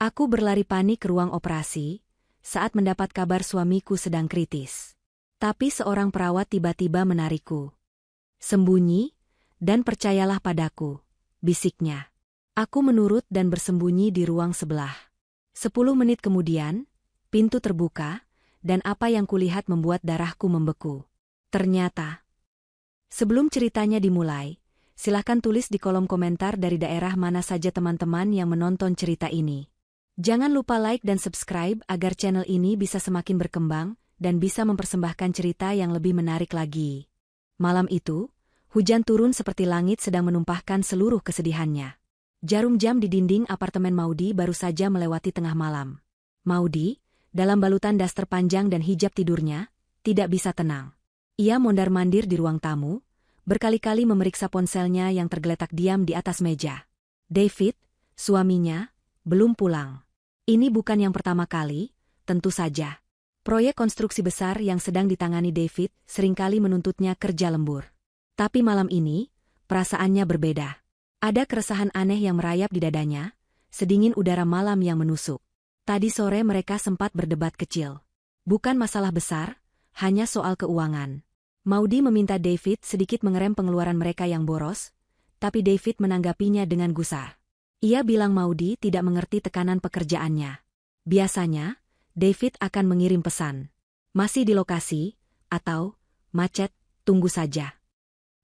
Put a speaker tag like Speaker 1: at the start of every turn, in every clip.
Speaker 1: Aku berlari panik ke ruang operasi saat mendapat kabar suamiku sedang kritis. Tapi seorang perawat tiba-tiba menarikku. Sembunyi, dan percayalah padaku, bisiknya. Aku menurut dan bersembunyi di ruang sebelah. 10 menit kemudian, pintu terbuka, dan apa yang kulihat membuat darahku membeku. Ternyata, sebelum ceritanya dimulai, silahkan tulis di kolom komentar dari daerah mana saja teman-teman yang menonton cerita ini. Jangan lupa like dan subscribe agar channel ini bisa semakin berkembang dan bisa mempersembahkan cerita yang lebih menarik lagi. Malam itu, hujan turun seperti langit sedang menumpahkan seluruh kesedihannya. Jarum jam di dinding apartemen Maudy baru saja melewati tengah malam. Maudy, dalam balutan daster panjang dan hijab tidurnya, tidak bisa tenang. Ia mondar-mandir di ruang tamu, berkali-kali memeriksa ponselnya yang tergeletak diam di atas meja. David, suaminya, belum pulang. Ini bukan yang pertama kali, tentu saja. Proyek konstruksi besar yang sedang ditangani David seringkali menuntutnya kerja lembur. Tapi malam ini, perasaannya berbeda. Ada keresahan aneh yang merayap di dadanya, sedingin udara malam yang menusuk. Tadi sore mereka sempat berdebat kecil. Bukan masalah besar, hanya soal keuangan. Maudy meminta David sedikit mengerem pengeluaran mereka yang boros, tapi David menanggapinya dengan gusar. Ia bilang Maudy tidak mengerti tekanan pekerjaannya. Biasanya, David akan mengirim pesan. Masih di lokasi, atau, macet, tunggu saja.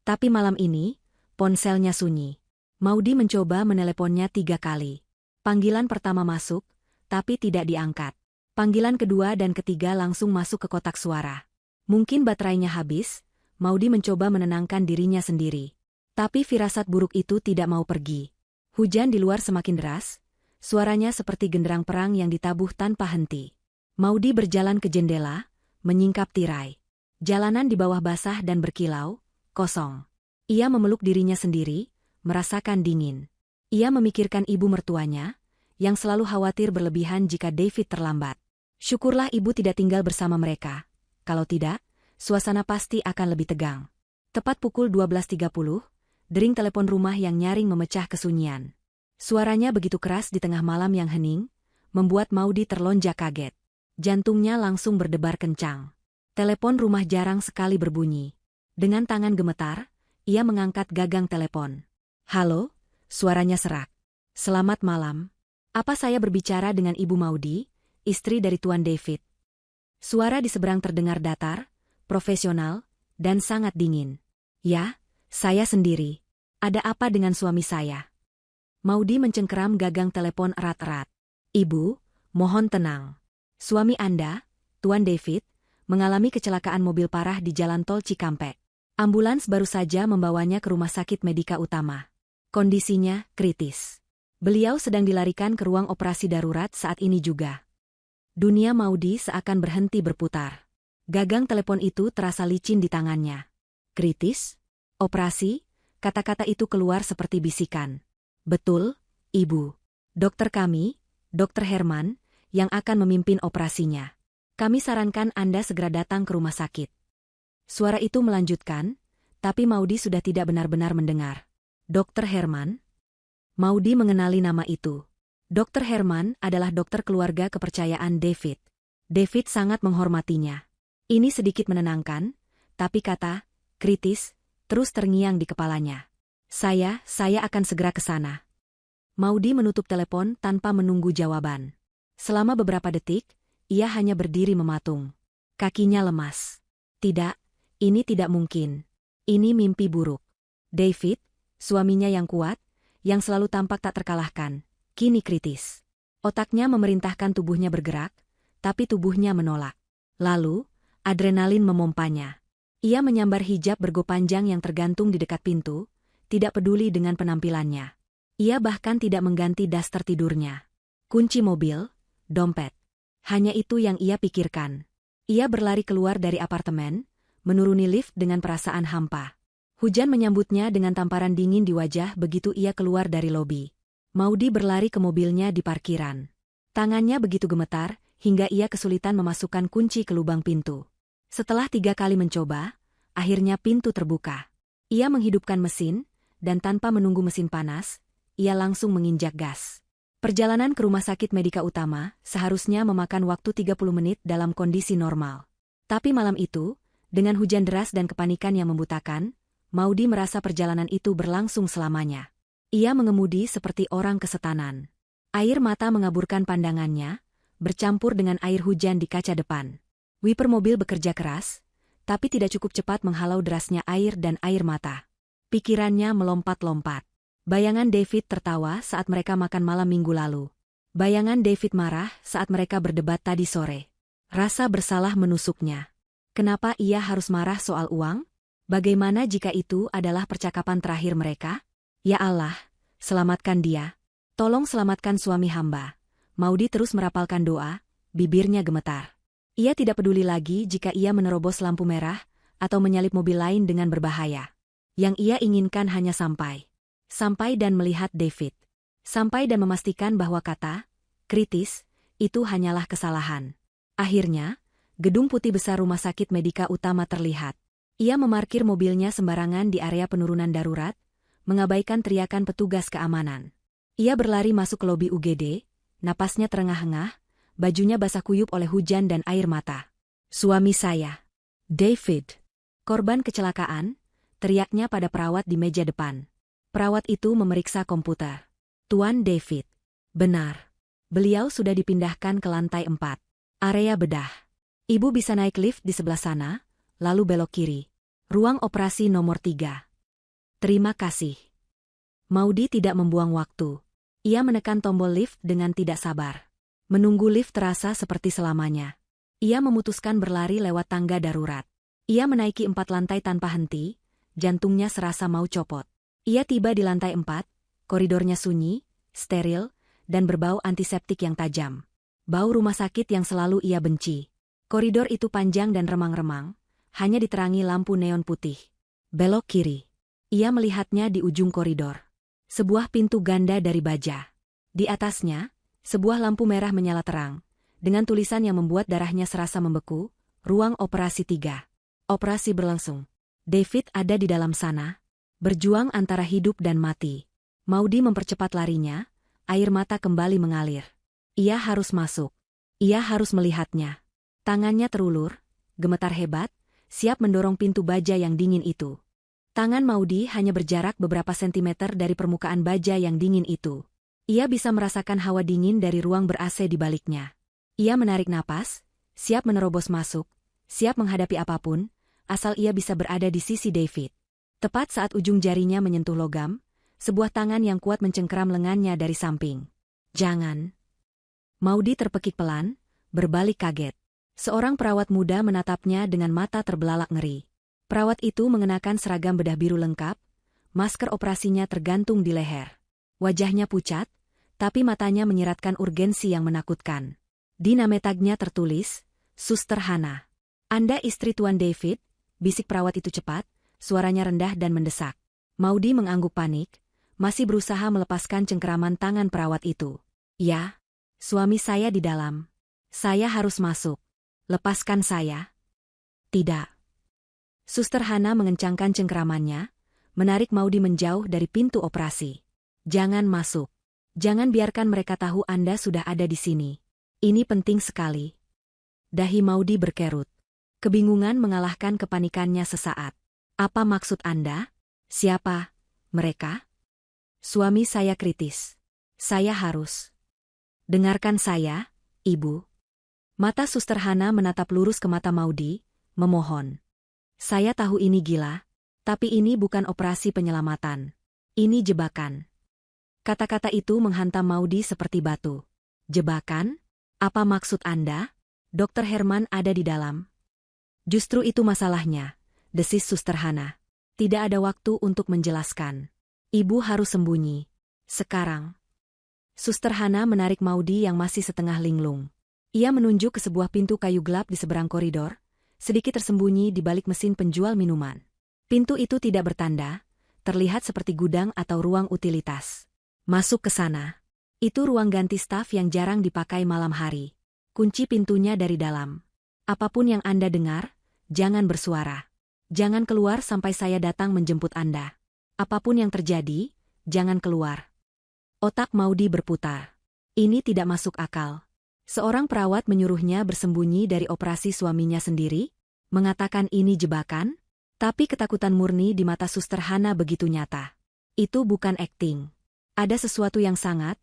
Speaker 1: Tapi malam ini, ponselnya sunyi. Maudy mencoba meneleponnya 3 kali. Panggilan pertama masuk, tapi tidak diangkat. Panggilan kedua dan ketiga langsung masuk ke kotak suara. Mungkin baterainya habis, Maudy mencoba menenangkan dirinya sendiri. Tapi firasat buruk itu tidak mau pergi. Hujan di luar semakin deras, suaranya seperti genderang perang yang ditabuh tanpa henti. Maudy berjalan ke jendela, menyingkap tirai. Jalanan di bawah basah dan berkilau, kosong. Ia memeluk dirinya sendiri, merasakan dingin. Ia memikirkan ibu mertuanya, yang selalu khawatir berlebihan jika David terlambat. Syukurlah ibu tidak tinggal bersama mereka. Kalau tidak, suasana pasti akan lebih tegang. Tepat pukul 12.30, dering telepon rumah yang nyaring memecah kesunyian. Suaranya begitu keras di tengah malam yang hening, membuat Maudy terlonjak kaget. Jantungnya langsung berdebar kencang. Telepon rumah jarang sekali berbunyi. Dengan tangan gemetar, ia mengangkat gagang telepon. "Halo," suaranya serak. "Selamat malam. Apa saya berbicara dengan Ibu Maudy, istri dari Tuan David?" Suara di seberang terdengar datar, profesional, dan sangat dingin. "Ya, saya sendiri. Ada apa dengan suami saya?" Maudy mencengkeram gagang telepon erat-erat. "Ibu, mohon tenang. Suami Anda, Tuan David, mengalami kecelakaan mobil parah di Jalan Tol Cikampek. Ambulans baru saja membawanya ke Rumah Sakit Medika Utama. Kondisinya kritis. Beliau sedang dilarikan ke ruang operasi darurat saat ini juga." Dunia Maudy seakan berhenti berputar. Gagang telepon itu terasa licin di tangannya. "Kritis? Operasi?" Kata-kata itu keluar seperti bisikan. "Betul, Ibu. Dokter kami, Dokter Herman, yang akan memimpin operasinya. Kami sarankan Anda segera datang ke rumah sakit." Suara itu melanjutkan, tapi Maudy sudah tidak benar-benar mendengar. Dokter Herman? Maudy mengenali nama itu. Dokter Herman adalah dokter keluarga kepercayaan David. David sangat menghormatinya. Ini sedikit menenangkan, tapi kata, kritis, terus terngiang di kepalanya. Saya akan segera ke sana." Maudy menutup telepon tanpa menunggu jawaban. Selama beberapa detik, ia hanya berdiri mematung. Kakinya lemas. Tidak, ini tidak mungkin. Ini mimpi buruk. David, suaminya yang kuat, yang selalu tampak tak terkalahkan, kini kritis. Otaknya memerintahkan tubuhnya bergerak, tapi tubuhnya menolak. Lalu, adrenalin memompanya. Ia menyambar hijab bergo panjang yang tergantung di dekat pintu, tidak peduli dengan penampilannya. Ia bahkan tidak mengganti daster tidurnya. Kunci mobil, dompet. Hanya itu yang ia pikirkan. Ia berlari keluar dari apartemen, menuruni lift dengan perasaan hampa. Hujan menyambutnya dengan tamparan dingin di wajah begitu ia keluar dari lobi. Maudy berlari ke mobilnya di parkiran. Tangannya begitu gemetar, hingga ia kesulitan memasukkan kunci ke lubang pintu. Setelah 3 kali mencoba, akhirnya pintu terbuka. Ia menghidupkan mesin, dan tanpa menunggu mesin panas, ia langsung menginjak gas. Perjalanan ke rumah sakit Medika Utama seharusnya memakan waktu 30 menit dalam kondisi normal. Tapi malam itu, dengan hujan deras dan kepanikan yang membutakan, Maudy merasa perjalanan itu berlangsung selamanya. Ia mengemudi seperti orang kesetanan. Air mata mengaburkan pandangannya, bercampur dengan air hujan di kaca depan. Wiper mobil bekerja keras, tapi tidak cukup cepat menghalau derasnya air dan air mata. Pikirannya melompat-lompat. Bayangan David tertawa saat mereka makan malam minggu lalu. Bayangan David marah saat mereka berdebat tadi sore. Rasa bersalah menusuknya. Kenapa ia harus marah soal uang? Bagaimana jika itu adalah percakapan terakhir mereka? Ya Allah, selamatkan dia. Tolong selamatkan suami hamba. Maudy terus merapalkan doa, bibirnya gemetar. Ia tidak peduli lagi jika ia menerobos lampu merah atau menyalip mobil lain dengan berbahaya. Yang ia inginkan hanya sampai dan melihat David. Sampai dan memastikan bahwa kata kritis itu hanyalah kesalahan. Akhirnya, gedung putih besar Rumah Sakit Medika Utama terlihat. Ia memarkir mobilnya sembarangan di area penurunan darurat, mengabaikan teriakan petugas keamanan. Ia berlari masuk ke lobi UGD, napasnya terengah-engah, bajunya basah kuyup oleh hujan dan air mata. Suami saya, David. Korban kecelakaan, teriaknya pada perawat di meja depan. Perawat itu memeriksa komputer. Tuan David. Benar. Beliau sudah dipindahkan ke lantai 4. Area bedah. Ibu bisa naik lift di sebelah sana, lalu belok kiri. Ruang operasi nomor 3. Terima kasih. Maudy tidak membuang waktu. Ia menekan tombol lift dengan tidak sabar. Menunggu lift terasa seperti selamanya. Ia memutuskan berlari lewat tangga darurat. Ia menaiki 4 lantai tanpa henti, jantungnya serasa mau copot. Ia tiba di lantai 4, koridornya sunyi, steril, dan berbau antiseptik yang tajam. Bau rumah sakit yang selalu ia benci. Koridor itu panjang dan remang-remang, hanya diterangi lampu neon putih. Belok kiri. Ia melihatnya di ujung koridor. Sebuah pintu ganda dari baja. Di atasnya, sebuah lampu merah menyala terang, dengan tulisan yang membuat darahnya serasa membeku, Ruang Operasi 3. Operasi berlangsung. David ada di dalam sana, berjuang antara hidup dan mati. Maudy mempercepat larinya, air mata kembali mengalir. Ia harus masuk. Ia harus melihatnya. Tangannya terulur, gemetar hebat, siap mendorong pintu baja yang dingin itu. Tangan Maudy hanya berjarak beberapa sentimeter dari permukaan baja yang dingin itu. Ia bisa merasakan hawa dingin dari ruang ber-AC di baliknya. Ia menarik napas, siap menerobos masuk, siap menghadapi apapun, asal ia bisa berada di sisi David. Tepat saat ujung jarinya menyentuh logam, sebuah tangan yang kuat mencengkeram lengannya dari samping. Jangan. Maudy terpekik pelan, berbalik kaget. Seorang perawat muda menatapnya dengan mata terbelalak ngeri. Perawat itu mengenakan seragam bedah biru lengkap, masker operasinya tergantung di leher. Wajahnya pucat, tapi matanya menyiratkan urgensi yang menakutkan. Di name tagnya tertulis, Suster Hana. Anda istri Tuan David, bisik perawat itu cepat, suaranya rendah dan mendesak. Maudy mengangguk panik, masih berusaha melepaskan cengkeraman tangan perawat itu. Ya, suami saya di dalam. Saya harus masuk. Lepaskan saya. Tidak. Suster Hana mengencangkan cengkeramannya, menarik Maudy menjauh dari pintu operasi. Jangan masuk. Jangan biarkan mereka tahu Anda sudah ada di sini. Ini penting sekali. Dahi Maudy berkerut. Kebingungan mengalahkan kepanikannya sesaat. Apa maksud Anda? Siapa? Mereka? Suami saya kritis. Saya harus. Dengarkan saya, Ibu. Mata Suster Hana menatap lurus ke mata Maudy, memohon. Saya tahu ini gila, tapi ini bukan operasi penyelamatan. Ini jebakan. Kata-kata itu menghantam Maudy seperti batu. Jebakan? Apa maksud Anda? Dr. Herman ada di dalam. Justru itu masalahnya, desis Suster Hana. Tidak ada waktu untuk menjelaskan. Ibu harus sembunyi. Sekarang. Suster Hana menarik Maudy yang masih setengah linglung. Ia menunjuk ke sebuah pintu kayu gelap di seberang koridor, sedikit tersembunyi di balik mesin penjual minuman. Pintu itu tidak bertanda, terlihat seperti gudang atau ruang utilitas. Masuk ke sana. Itu ruang ganti staf yang jarang dipakai malam hari. Kunci pintunya dari dalam. Apapun yang Anda dengar, jangan bersuara. Jangan keluar sampai saya datang menjemput Anda. Apapun yang terjadi, jangan keluar. Otak Maudy berputar. Ini tidak masuk akal. Seorang perawat menyuruhnya bersembunyi dari operasi suaminya sendiri, mengatakan ini jebakan, tapi ketakutan murni di mata Suster Hana begitu nyata. Itu bukan akting. Ada sesuatu yang sangat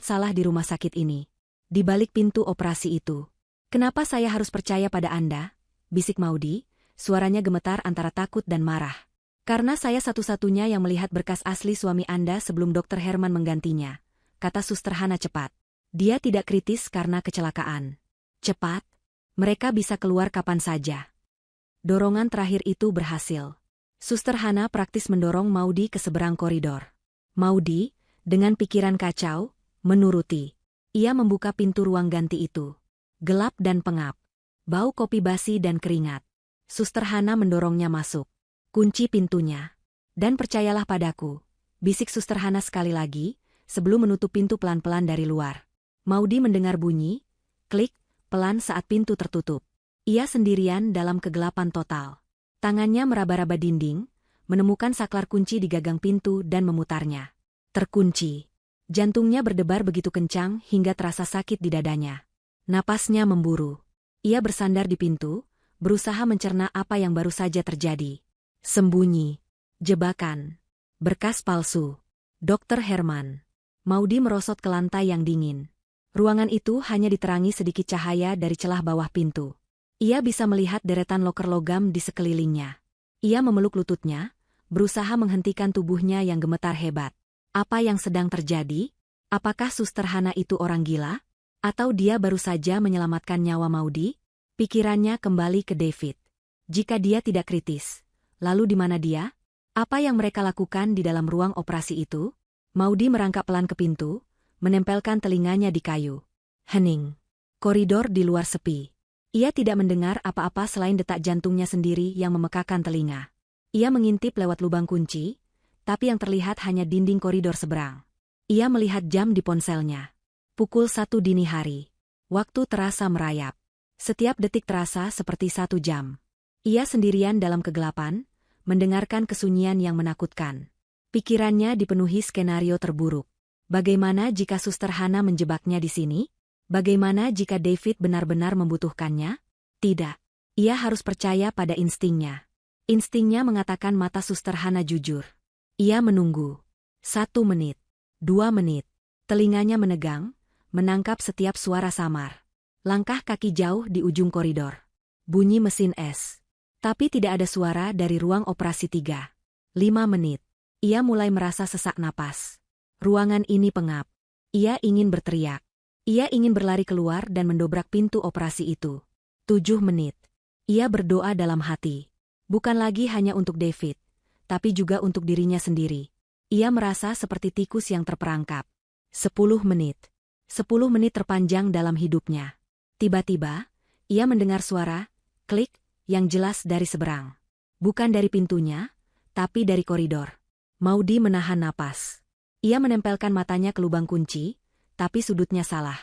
Speaker 1: salah di rumah sakit ini. Di balik pintu operasi itu. Kenapa saya harus percaya pada Anda? Bisik Maudy, suaranya gemetar antara takut dan marah. Karena saya satu-satunya yang melihat berkas asli suami Anda sebelum Dr. Herman menggantinya, kata Suster Hana cepat. Dia tidak kritis karena kecelakaan. Cepat, mereka bisa keluar kapan saja. Dorongan terakhir itu berhasil. Suster Hana praktis mendorong Maudy ke seberang koridor. Maudy, dengan pikiran kacau, menuruti. Ia membuka pintu ruang ganti itu. Gelap dan pengap. Bau kopi basi dan keringat. Suster Hana mendorongnya masuk. Kunci pintunya. Dan percayalah padaku, bisik Suster Hana sekali lagi, sebelum menutup pintu pelan-pelan dari luar. Maudy mendengar bunyi, klik, pelan saat pintu tertutup. Ia sendirian dalam kegelapan total. Tangannya meraba-raba dinding, menemukan saklar kunci di gagang pintu dan memutarnya. Terkunci. Jantungnya berdebar begitu kencang hingga terasa sakit di dadanya. Napasnya memburu. Ia bersandar di pintu, berusaha mencerna apa yang baru saja terjadi. Sembunyi. Jebakan. Berkas palsu. Dr. Herman. Maudy merosot ke lantai yang dingin. Ruangan itu hanya diterangi sedikit cahaya dari celah bawah pintu. Ia bisa melihat deretan loker logam di sekelilingnya. Ia memeluk lututnya, berusaha menghentikan tubuhnya yang gemetar hebat. Apa yang sedang terjadi? Apakah Suster Hana itu orang gila? Atau dia baru saja menyelamatkan nyawa Maudy? Pikirannya kembali ke David. Jika dia tidak kritis, lalu di mana dia? Apa yang mereka lakukan di dalam ruang operasi itu? Maudy merangkak pelan ke pintu, menempelkan telinganya di kayu. Hening. Koridor di luar sepi. Ia tidak mendengar apa-apa selain detak jantungnya sendiri yang memekakan telinga. Ia mengintip lewat lubang kunci, tapi yang terlihat hanya dinding koridor seberang. Ia melihat jam di ponselnya. Pukul 1 dini hari. Waktu terasa merayap. Setiap detik terasa seperti 1 jam. Ia sendirian dalam kegelapan, mendengarkan kesunyian yang menakutkan. Pikirannya dipenuhi skenario terburuk. Bagaimana jika Suster Hana menjebaknya di sini? Bagaimana jika David benar-benar membutuhkannya? Tidak. Ia harus percaya pada instingnya. Instingnya mengatakan mata Suster Hana jujur. Ia menunggu. 1 menit. 2 menit. Telinganya menegang, menangkap setiap suara samar. Langkah kaki jauh di ujung koridor. Bunyi mesin es. Tapi tidak ada suara dari ruang operasi 3. 5 menit. Ia mulai merasa sesak napas. Ruangan ini pengap. Ia ingin berteriak. Ia ingin berlari keluar dan mendobrak pintu operasi itu. 7 menit. Ia berdoa dalam hati. Bukan lagi hanya untuk David, tapi juga untuk dirinya sendiri. Ia merasa seperti tikus yang terperangkap. 10 menit. 10 menit terpanjang dalam hidupnya. Tiba-tiba, ia mendengar suara, klik, yang jelas dari seberang. Bukan dari pintunya, tapi dari koridor. Maudy menahan napas. Ia menempelkan matanya ke lubang kunci, tapi sudutnya salah.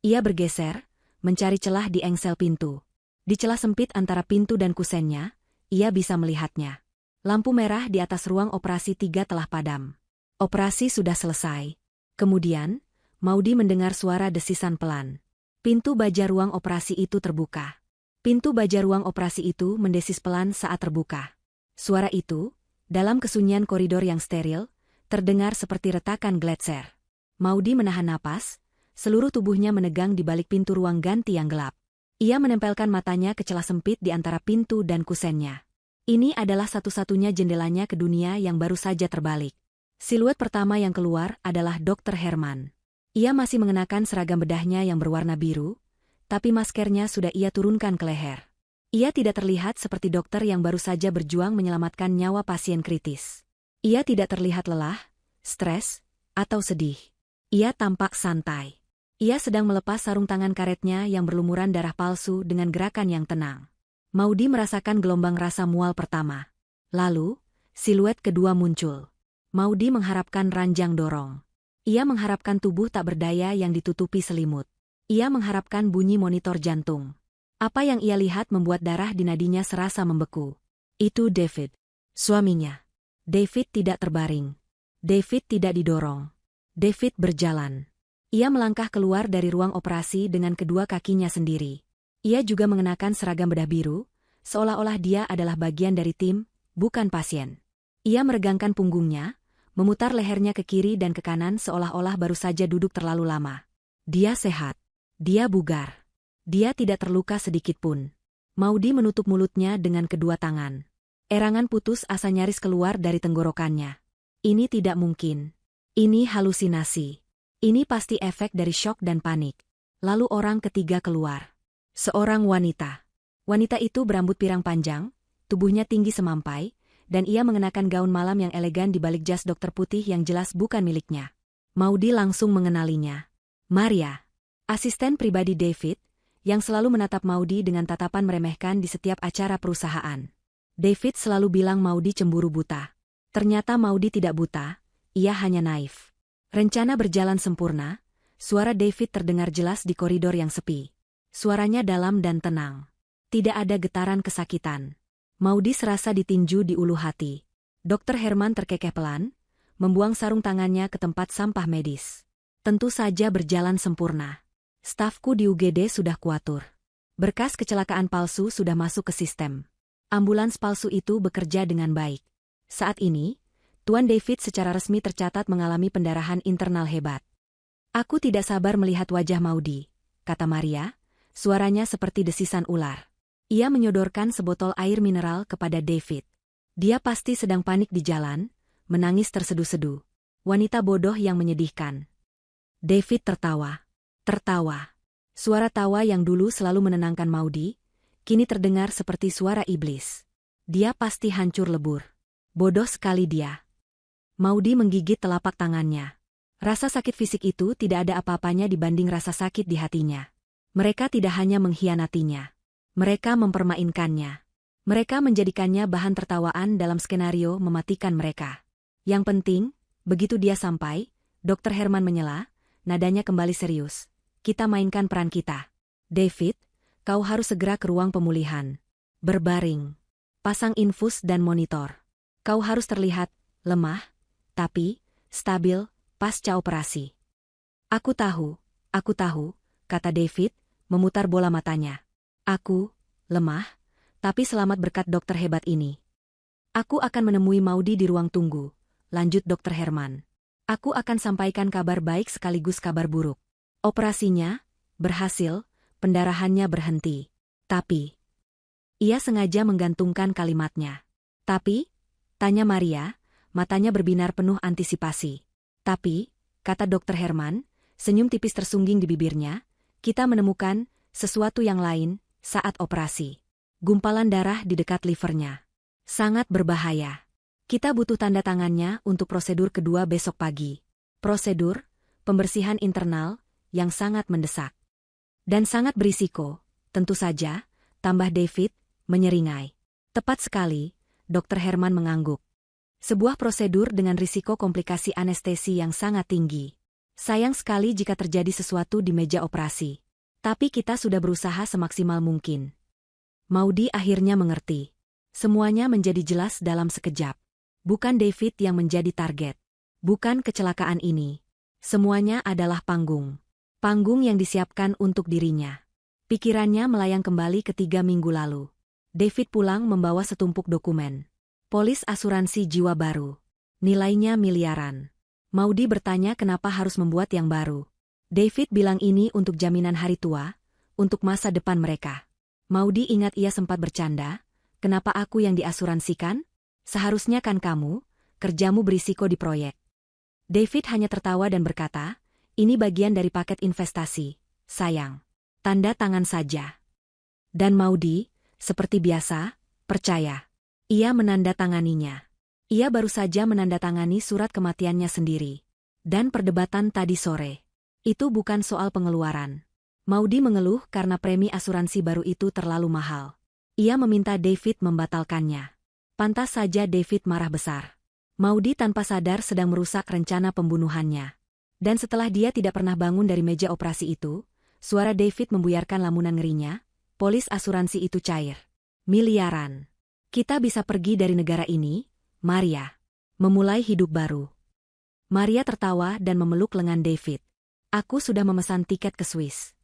Speaker 1: Ia bergeser, mencari celah di engsel pintu. Di celah sempit antara pintu dan kusennya, ia bisa melihatnya. Lampu merah di atas ruang operasi 3 telah padam. Operasi sudah selesai. Kemudian, Maudy mendengar suara desisan pelan. Pintu baja ruang operasi itu terbuka. Pintu baja ruang operasi itu mendesis pelan saat terbuka. Suara itu, dalam kesunyian koridor yang steril, terdengar seperti retakan gletser. Maudy menahan napas, seluruh tubuhnya menegang di balik pintu ruang ganti yang gelap. Ia menempelkan matanya ke celah sempit di antara pintu dan kusennya. Ini adalah satu-satunya jendelanya ke dunia yang baru saja terbalik. Siluet pertama yang keluar adalah Dr. Herman. Ia masih mengenakan seragam bedahnya yang berwarna biru, tapi maskernya sudah ia turunkan ke leher. Ia tidak terlihat seperti dokter yang baru saja berjuang menyelamatkan nyawa pasien kritis. Ia tidak terlihat lelah, stres, atau sedih. Ia tampak santai. Ia sedang melepas sarung tangan karetnya yang berlumuran darah palsu dengan gerakan yang tenang. Maudy merasakan gelombang rasa mual pertama. Lalu, siluet kedua muncul. Maudy mengharapkan ranjang dorong. Ia mengharapkan tubuh tak berdaya yang ditutupi selimut. Ia mengharapkan bunyi monitor jantung. Apa yang ia lihat membuat darah di nadinya serasa membeku. Itu David. Suaminya. David tidak terbaring. David tidak didorong. David berjalan. Ia melangkah keluar dari ruang operasi dengan kedua kakinya sendiri. Ia juga mengenakan seragam bedah biru, seolah-olah dia adalah bagian dari tim, bukan pasien. Ia meregangkan punggungnya, memutar lehernya ke kiri dan ke kanan seolah-olah baru saja duduk terlalu lama. Dia sehat. Dia bugar. Dia tidak terluka sedikitpun. Maudy menutup mulutnya dengan kedua tangan. Erangan putus asa nyaris keluar dari tenggorokannya. Ini tidak mungkin. Ini halusinasi. Ini pasti efek dari syok dan panik. Lalu orang ketiga keluar. Seorang wanita. Wanita itu berambut pirang panjang, tubuhnya tinggi semampai, dan ia mengenakan gaun malam yang elegan di balik jas dokter putih yang jelas bukan miliknya. Maudy langsung mengenalinya. Maria, asisten pribadi David, yang selalu menatap Maudy dengan tatapan meremehkan di setiap acara perusahaan. David selalu bilang Maudy cemburu buta. Ternyata Maudy tidak buta, ia hanya naif. Rencana berjalan sempurna, suara David terdengar jelas di koridor yang sepi. Suaranya dalam dan tenang. Tidak ada getaran kesakitan. Maudy serasa ditinju di ulu hati. Dr. Herman terkekeh pelan, membuang sarung tangannya ke tempat sampah medis. Tentu saja berjalan sempurna. Stafku di UGD sudah kuatur. Berkas kecelakaan palsu sudah masuk ke sistem. Ambulans palsu itu bekerja dengan baik. Saat ini, Tuan David secara resmi tercatat mengalami pendarahan internal hebat. Aku tidak sabar melihat wajah Maudy, kata Maria, suaranya seperti desisan ular. Ia menyodorkan sebotol air mineral kepada David. Dia pasti sedang panik di jalan, menangis terseduh-seduh. Wanita bodoh yang menyedihkan. David tertawa. Tertawa. Suara tawa yang dulu selalu menenangkan Maudy, kini terdengar seperti suara iblis. Dia pasti hancur lebur. Bodoh sekali dia. Maudy menggigit telapak tangannya. Rasa sakit fisik itu tidak ada apa-apanya dibanding rasa sakit di hatinya. Mereka tidak hanya mengkhianatinya. Mereka mempermainkannya. Mereka menjadikannya bahan tertawaan dalam skenario mematikan mereka. Yang penting, begitu dia sampai, Dr. Herman menyela, nadanya kembali serius. Kita mainkan peran kita. David, kau harus segera ke ruang pemulihan. Berbaring. Pasang infus dan monitor. Kau harus terlihat lemah, tapi stabil pasca operasi. Aku tahu, kata David, memutar bola matanya. Aku lemah, tapi selamat berkat dokter hebat ini. Aku akan menemui Maudy di ruang tunggu, lanjut Dr. Herman. Aku akan sampaikan kabar baik sekaligus kabar buruk. Operasinya berhasil, pendarahannya berhenti. Tapi, ia sengaja menggantungkan kalimatnya. Tapi, tanya Maria, matanya berbinar penuh antisipasi. Tapi, kata Dr. Herman, senyum tipis tersungging di bibirnya, kita menemukan sesuatu yang lain saat operasi. Gumpalan darah di dekat livernya. Sangat berbahaya. Kita butuh tanda tangannya untuk prosedur kedua besok pagi. Prosedur pembersihan internal yang sangat mendesak. Dan sangat berisiko, tentu saja, tambah David, menyeringai. Tepat sekali, Dr. Herman mengangguk. Sebuah prosedur dengan risiko komplikasi anestesi yang sangat tinggi. Sayang sekali jika terjadi sesuatu di meja operasi. Tapi kita sudah berusaha semaksimal mungkin. Maudy akhirnya mengerti. Semuanya menjadi jelas dalam sekejap. Bukan David yang menjadi target. Bukan kecelakaan ini. Semuanya adalah panggung. Panggung yang disiapkan untuk dirinya. Pikirannya melayang kembali ke 3 minggu lalu. David pulang membawa setumpuk dokumen. Polis asuransi jiwa baru. Nilainya miliaran. Maudy bertanya kenapa harus membuat yang baru. David bilang ini untuk jaminan hari tua, untuk masa depan mereka. Maudy ingat ia sempat bercanda, kenapa aku yang diasuransikan? Seharusnya kan kamu, kerjamu berisiko di proyek. David hanya tertawa dan berkata, ini bagian dari paket investasi, sayang. Tanda tangan saja. Dan Maudy, seperti biasa, percaya. Ia menandatanganinya. Ia baru saja menandatangani surat kematiannya sendiri. Dan perdebatan tadi sore. Itu bukan soal pengeluaran. Maudy mengeluh karena premi asuransi baru itu terlalu mahal. Ia meminta David membatalkannya. Pantas saja David marah besar. Maudy tanpa sadar sedang merusak rencana pembunuhannya. Dan setelah dia tidak pernah bangun dari meja operasi itu, suara David membuyarkan lamunan ngerinya, polis asuransi itu cair. Miliaran. Kita bisa pergi dari negara ini, Maria. Memulai hidup baru. Maria tertawa dan memeluk lengan David. Aku sudah memesan tiket ke Swiss.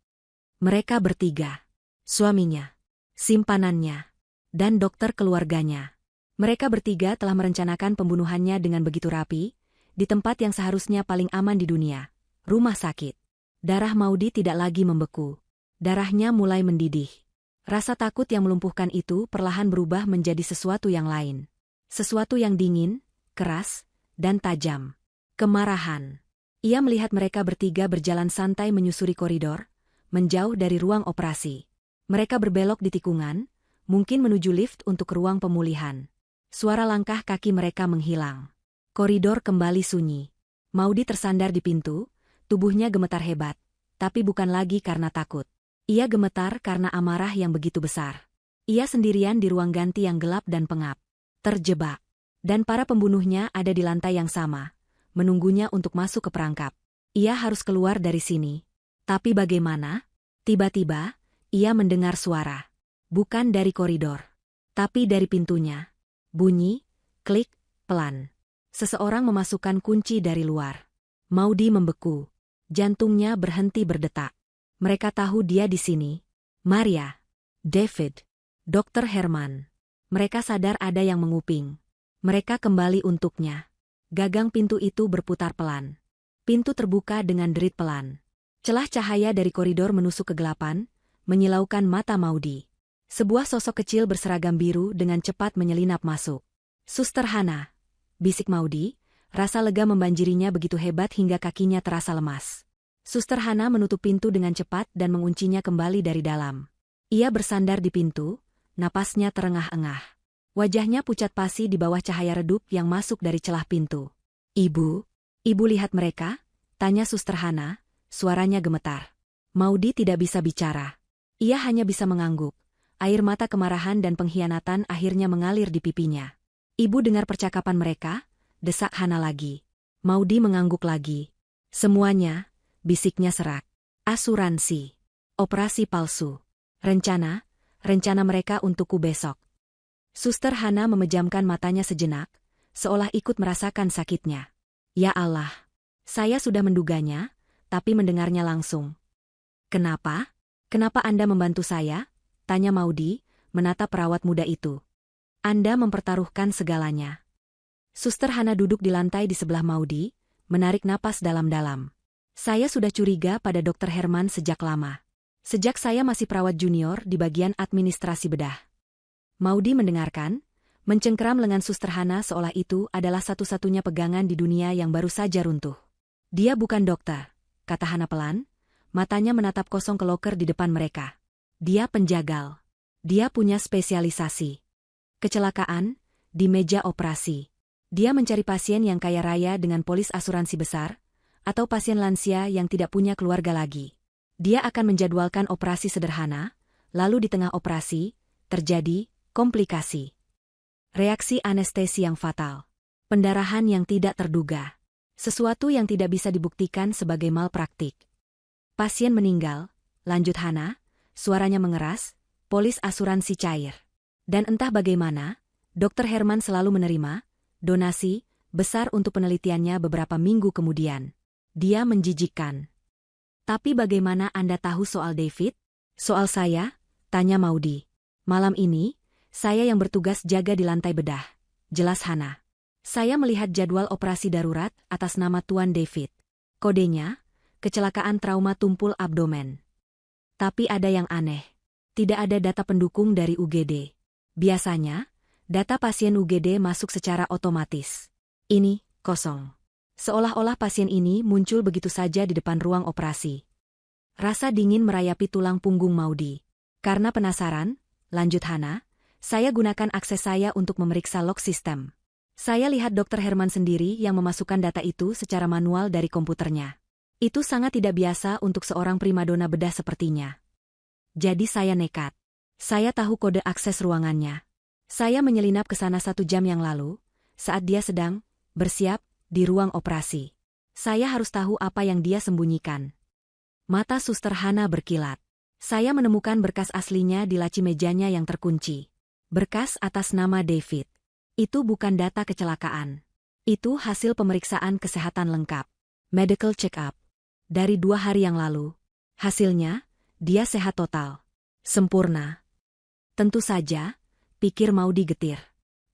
Speaker 1: Mereka bertiga. Suaminya, simpanannya, dan dokter keluarganya. Mereka bertiga telah merencanakan pembunuhannya dengan begitu rapi, di tempat yang seharusnya paling aman di dunia, rumah sakit. Darah Maudy tidak lagi membeku. Darahnya mulai mendidih. Rasa takut yang melumpuhkan itu perlahan berubah menjadi sesuatu yang lain. Sesuatu yang dingin, keras, dan tajam. Kemarahan. Ia melihat mereka bertiga berjalan santai menyusuri koridor, menjauh dari ruang operasi. Mereka berbelok di tikungan, mungkin menuju lift untuk ruang pemulihan. Suara langkah kaki mereka menghilang. Koridor kembali sunyi. Maudy tersandar di pintu, tubuhnya gemetar hebat, tapi bukan lagi karena takut. Ia gemetar karena amarah yang begitu besar. Ia sendirian di ruang ganti yang gelap dan pengap. Terjebak. Dan para pembunuhnya ada di lantai yang sama, menunggunya untuk masuk ke perangkap. Ia harus keluar dari sini. Tapi bagaimana? Tiba-tiba, ia mendengar suara. Bukan dari koridor, tapi dari pintunya. Bunyi, klik, pelan. Seseorang memasukkan kunci dari luar. Maudy membeku. Jantungnya berhenti berdetak. Mereka tahu dia di sini. Maria, David, Dr. Herman. Mereka sadar ada yang menguping. Mereka kembali untuknya. Gagang pintu itu berputar pelan. Pintu terbuka dengan derit pelan. Celah cahaya dari koridor menusuk kegelapan, menyilaukan mata Maudy. Sebuah sosok kecil berseragam biru dengan cepat menyelinap masuk. Suster Hana, bisik Maudy, rasa lega membanjirinya begitu hebat hingga kakinya terasa lemas. Suster Hana menutup pintu dengan cepat dan menguncinya kembali dari dalam. Ia bersandar di pintu, napasnya terengah-engah. Wajahnya pucat pasi di bawah cahaya redup yang masuk dari celah pintu. Ibu lihat mereka? Tanya Suster Hana, suaranya gemetar. Maudy tidak bisa bicara. Ia hanya bisa mengangguk. Air mata kemarahan dan pengkhianatan akhirnya mengalir di pipinya. Ibu dengar percakapan mereka? Desak Hana lagi. Maudy mengangguk lagi. Semuanya, bisiknya serak. Asuransi. Operasi palsu. Rencana mereka untukku besok. Suster Hana memejamkan matanya sejenak, seolah ikut merasakan sakitnya. Ya Allah, saya sudah menduganya, tapi mendengarnya langsung. Kenapa? Kenapa Anda membantu saya? Tanya Maudy, menatap perawat muda itu. Anda mempertaruhkan segalanya. Suster Hana duduk di lantai di sebelah Maudy, menarik napas dalam-dalam. Saya sudah curiga pada Dr. Herman sejak lama. Sejak saya masih perawat junior di bagian administrasi bedah. Maudy mendengarkan, mencengkeram lengan Suster Hana seolah itu adalah satu-satunya pegangan di dunia yang baru saja runtuh. Dia bukan dokter, kata Hana pelan, matanya menatap kosong ke loker di depan mereka. Dia penjagal. Dia punya spesialisasi. Kecelakaan, di meja operasi. Dia mencari pasien yang kaya raya dengan polis asuransi besar, atau pasien lansia yang tidak punya keluarga lagi. Dia akan menjadwalkan operasi sederhana, lalu di tengah operasi, terjadi komplikasi. Reaksi anestesi yang fatal. Pendarahan yang tidak terduga. Sesuatu yang tidak bisa dibuktikan sebagai malpraktik. Pasien meninggal, lanjut Hana, suaranya mengeras, polis asuransi cair. Dan entah bagaimana, Dr. Herman selalu menerima donasi besar untuk penelitiannya beberapa minggu kemudian. Dia menjijikkan. Tapi bagaimana Anda tahu soal David? Soal saya? Tanya Maudy. Malam ini, saya yang bertugas jaga di lantai bedah. Jelas Hana. Saya melihat jadwal operasi darurat atas nama Tuan David. Kodenya, kecelakaan trauma tumpul abdomen. Tapi ada yang aneh. Tidak ada data pendukung dari UGD. Biasanya, data pasien UGD masuk secara otomatis. Ini, kosong. Seolah-olah pasien ini muncul begitu saja di depan ruang operasi. Rasa dingin merayapi tulang punggung Maudy. Karena penasaran, lanjut Hana, saya gunakan akses saya untuk memeriksa log sistem. Saya lihat Dr. Herman sendiri yang memasukkan data itu secara manual dari komputernya. Itu sangat tidak biasa untuk seorang primadona bedah sepertinya. Jadi saya nekat. Saya tahu kode akses ruangannya. Saya menyelinap ke sana 1 jam yang lalu, saat dia sedang bersiap di ruang operasi. Saya harus tahu apa yang dia sembunyikan. Mata Suster Hana berkilat. Saya menemukan berkas aslinya di laci mejanya yang terkunci. Berkas atas nama David. Itu bukan data kecelakaan. Itu hasil pemeriksaan kesehatan lengkap. Medical check-up. Dari 2 hari yang lalu. Hasilnya, dia sehat total. Sempurna. Tentu saja, pikir Maudy getir.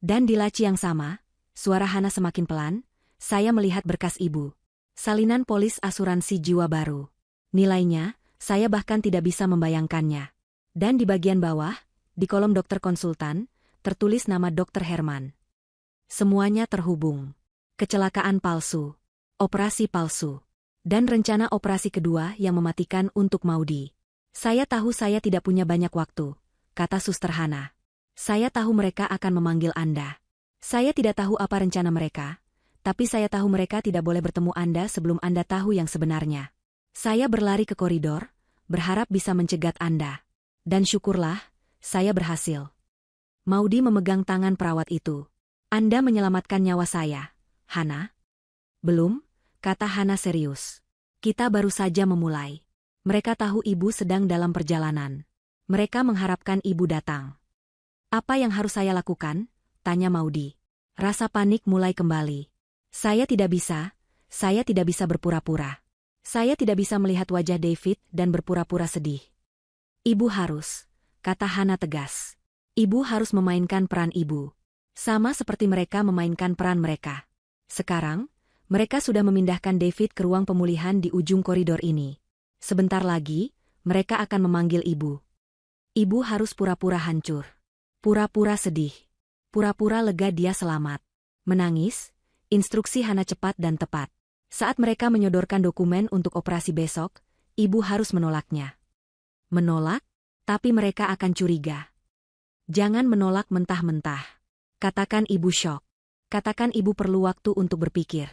Speaker 1: Dan di laci yang sama, suara Hana semakin pelan, saya melihat berkas ibu. Salinan polis asuransi jiwa baru. Nilainya, saya bahkan tidak bisa membayangkannya. Dan di bagian bawah, di kolom dokter konsultan, tertulis nama Dr. Herman. Semuanya terhubung. Kecelakaan palsu. Operasi palsu. Dan rencana operasi kedua yang mematikan untuk Maudy. Saya tahu saya tidak punya banyak waktu, kata Suster Hana. Saya tahu mereka akan memanggil Anda. Saya tidak tahu apa rencana mereka, tapi saya tahu mereka tidak boleh bertemu Anda sebelum Anda tahu yang sebenarnya. Saya berlari ke koridor, berharap bisa mencegat Anda. Dan syukurlah, saya berhasil. Maudy memegang tangan perawat itu. Anda menyelamatkan nyawa saya, Hana? Belum, kata Hana serius. Kita baru saja memulai. Mereka tahu ibu sedang dalam perjalanan. Mereka mengharapkan ibu datang. Apa yang harus saya lakukan? Tanya Maudy. Rasa panik mulai kembali. Saya tidak bisa berpura-pura. Saya tidak bisa melihat wajah David dan berpura-pura sedih. Ibu harus, kata Hana tegas. Ibu harus memainkan peran ibu. Sama seperti mereka memainkan peran mereka. Sekarang, mereka sudah memindahkan David ke ruang pemulihan di ujung koridor ini. Sebentar lagi, mereka akan memanggil ibu. Ibu harus pura-pura hancur. Pura-pura sedih. Pura-pura lega dia selamat. Menangis, instruksi Hana cepat dan tepat. Saat mereka menyodorkan dokumen untuk operasi besok, ibu harus menolaknya. Menolak? Tapi mereka akan curiga. Jangan menolak mentah-mentah. Katakan ibu syok. Katakan ibu perlu waktu untuk berpikir.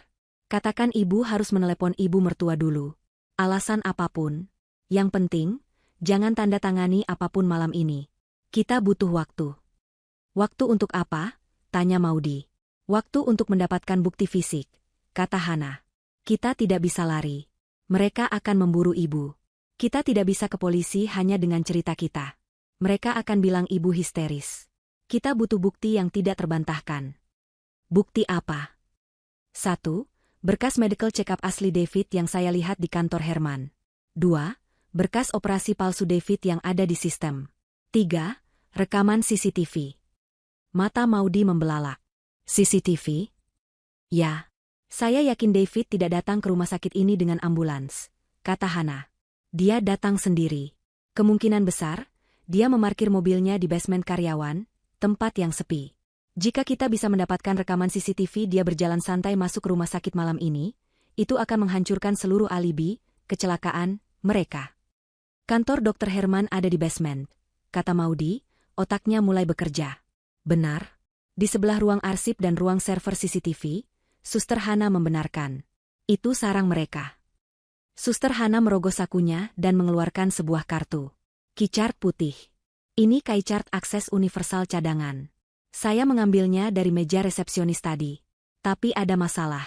Speaker 1: Katakan ibu harus menelepon ibu mertua dulu. Alasan apapun. Yang penting, jangan tanda tangani apapun malam ini. Kita butuh waktu. Waktu untuk apa? Tanya Maudy. Waktu untuk mendapatkan bukti fisik, kata Hana. Kita tidak bisa lari. Mereka akan memburu ibu. Kita tidak bisa ke polisi hanya dengan cerita kita. Mereka akan bilang ibu histeris. Kita butuh bukti yang tidak terbantahkan. Bukti apa? 1. Berkas medical check-up asli David yang saya lihat di kantor Herman. 2. Berkas operasi palsu David yang ada di sistem. 3. Rekaman CCTV. Mata Maudy membelalak. CCTV? Ya. Saya yakin David tidak datang ke rumah sakit ini dengan ambulans, kata Hana. Dia datang sendiri. Kemungkinan besar, dia memarkir mobilnya di basement karyawan, tempat yang sepi. Jika kita bisa mendapatkan rekaman CCTV dia berjalan santai masuk ke rumah sakit malam ini, itu akan menghancurkan seluruh alibi, kecelakaan, mereka. Kantor Dr. Herman ada di basement, kata Maudy, otaknya mulai bekerja. Benar. Di sebelah ruang arsip dan ruang server CCTV, Suster Hana membenarkan. Itu sarang mereka. Suster Hana merogoh sakunya dan mengeluarkan sebuah kartu. Keycard putih. Ini keycard akses universal cadangan. Saya mengambilnya dari meja resepsionis tadi. Tapi ada masalah.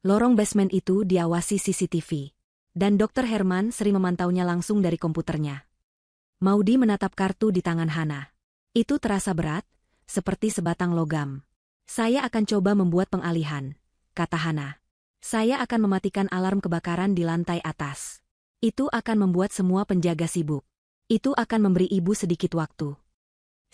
Speaker 1: Lorong basement itu diawasi CCTV. Dan Dr. Herman sering memantaunya langsung dari komputernya. Maudy menatap kartu di tangan Hana. Itu terasa berat, seperti sebatang logam. Saya akan coba membuat pengalihan, kata Hana. Saya akan mematikan alarm kebakaran di lantai atas. Itu akan membuat semua penjaga sibuk. Itu akan memberi ibu sedikit waktu.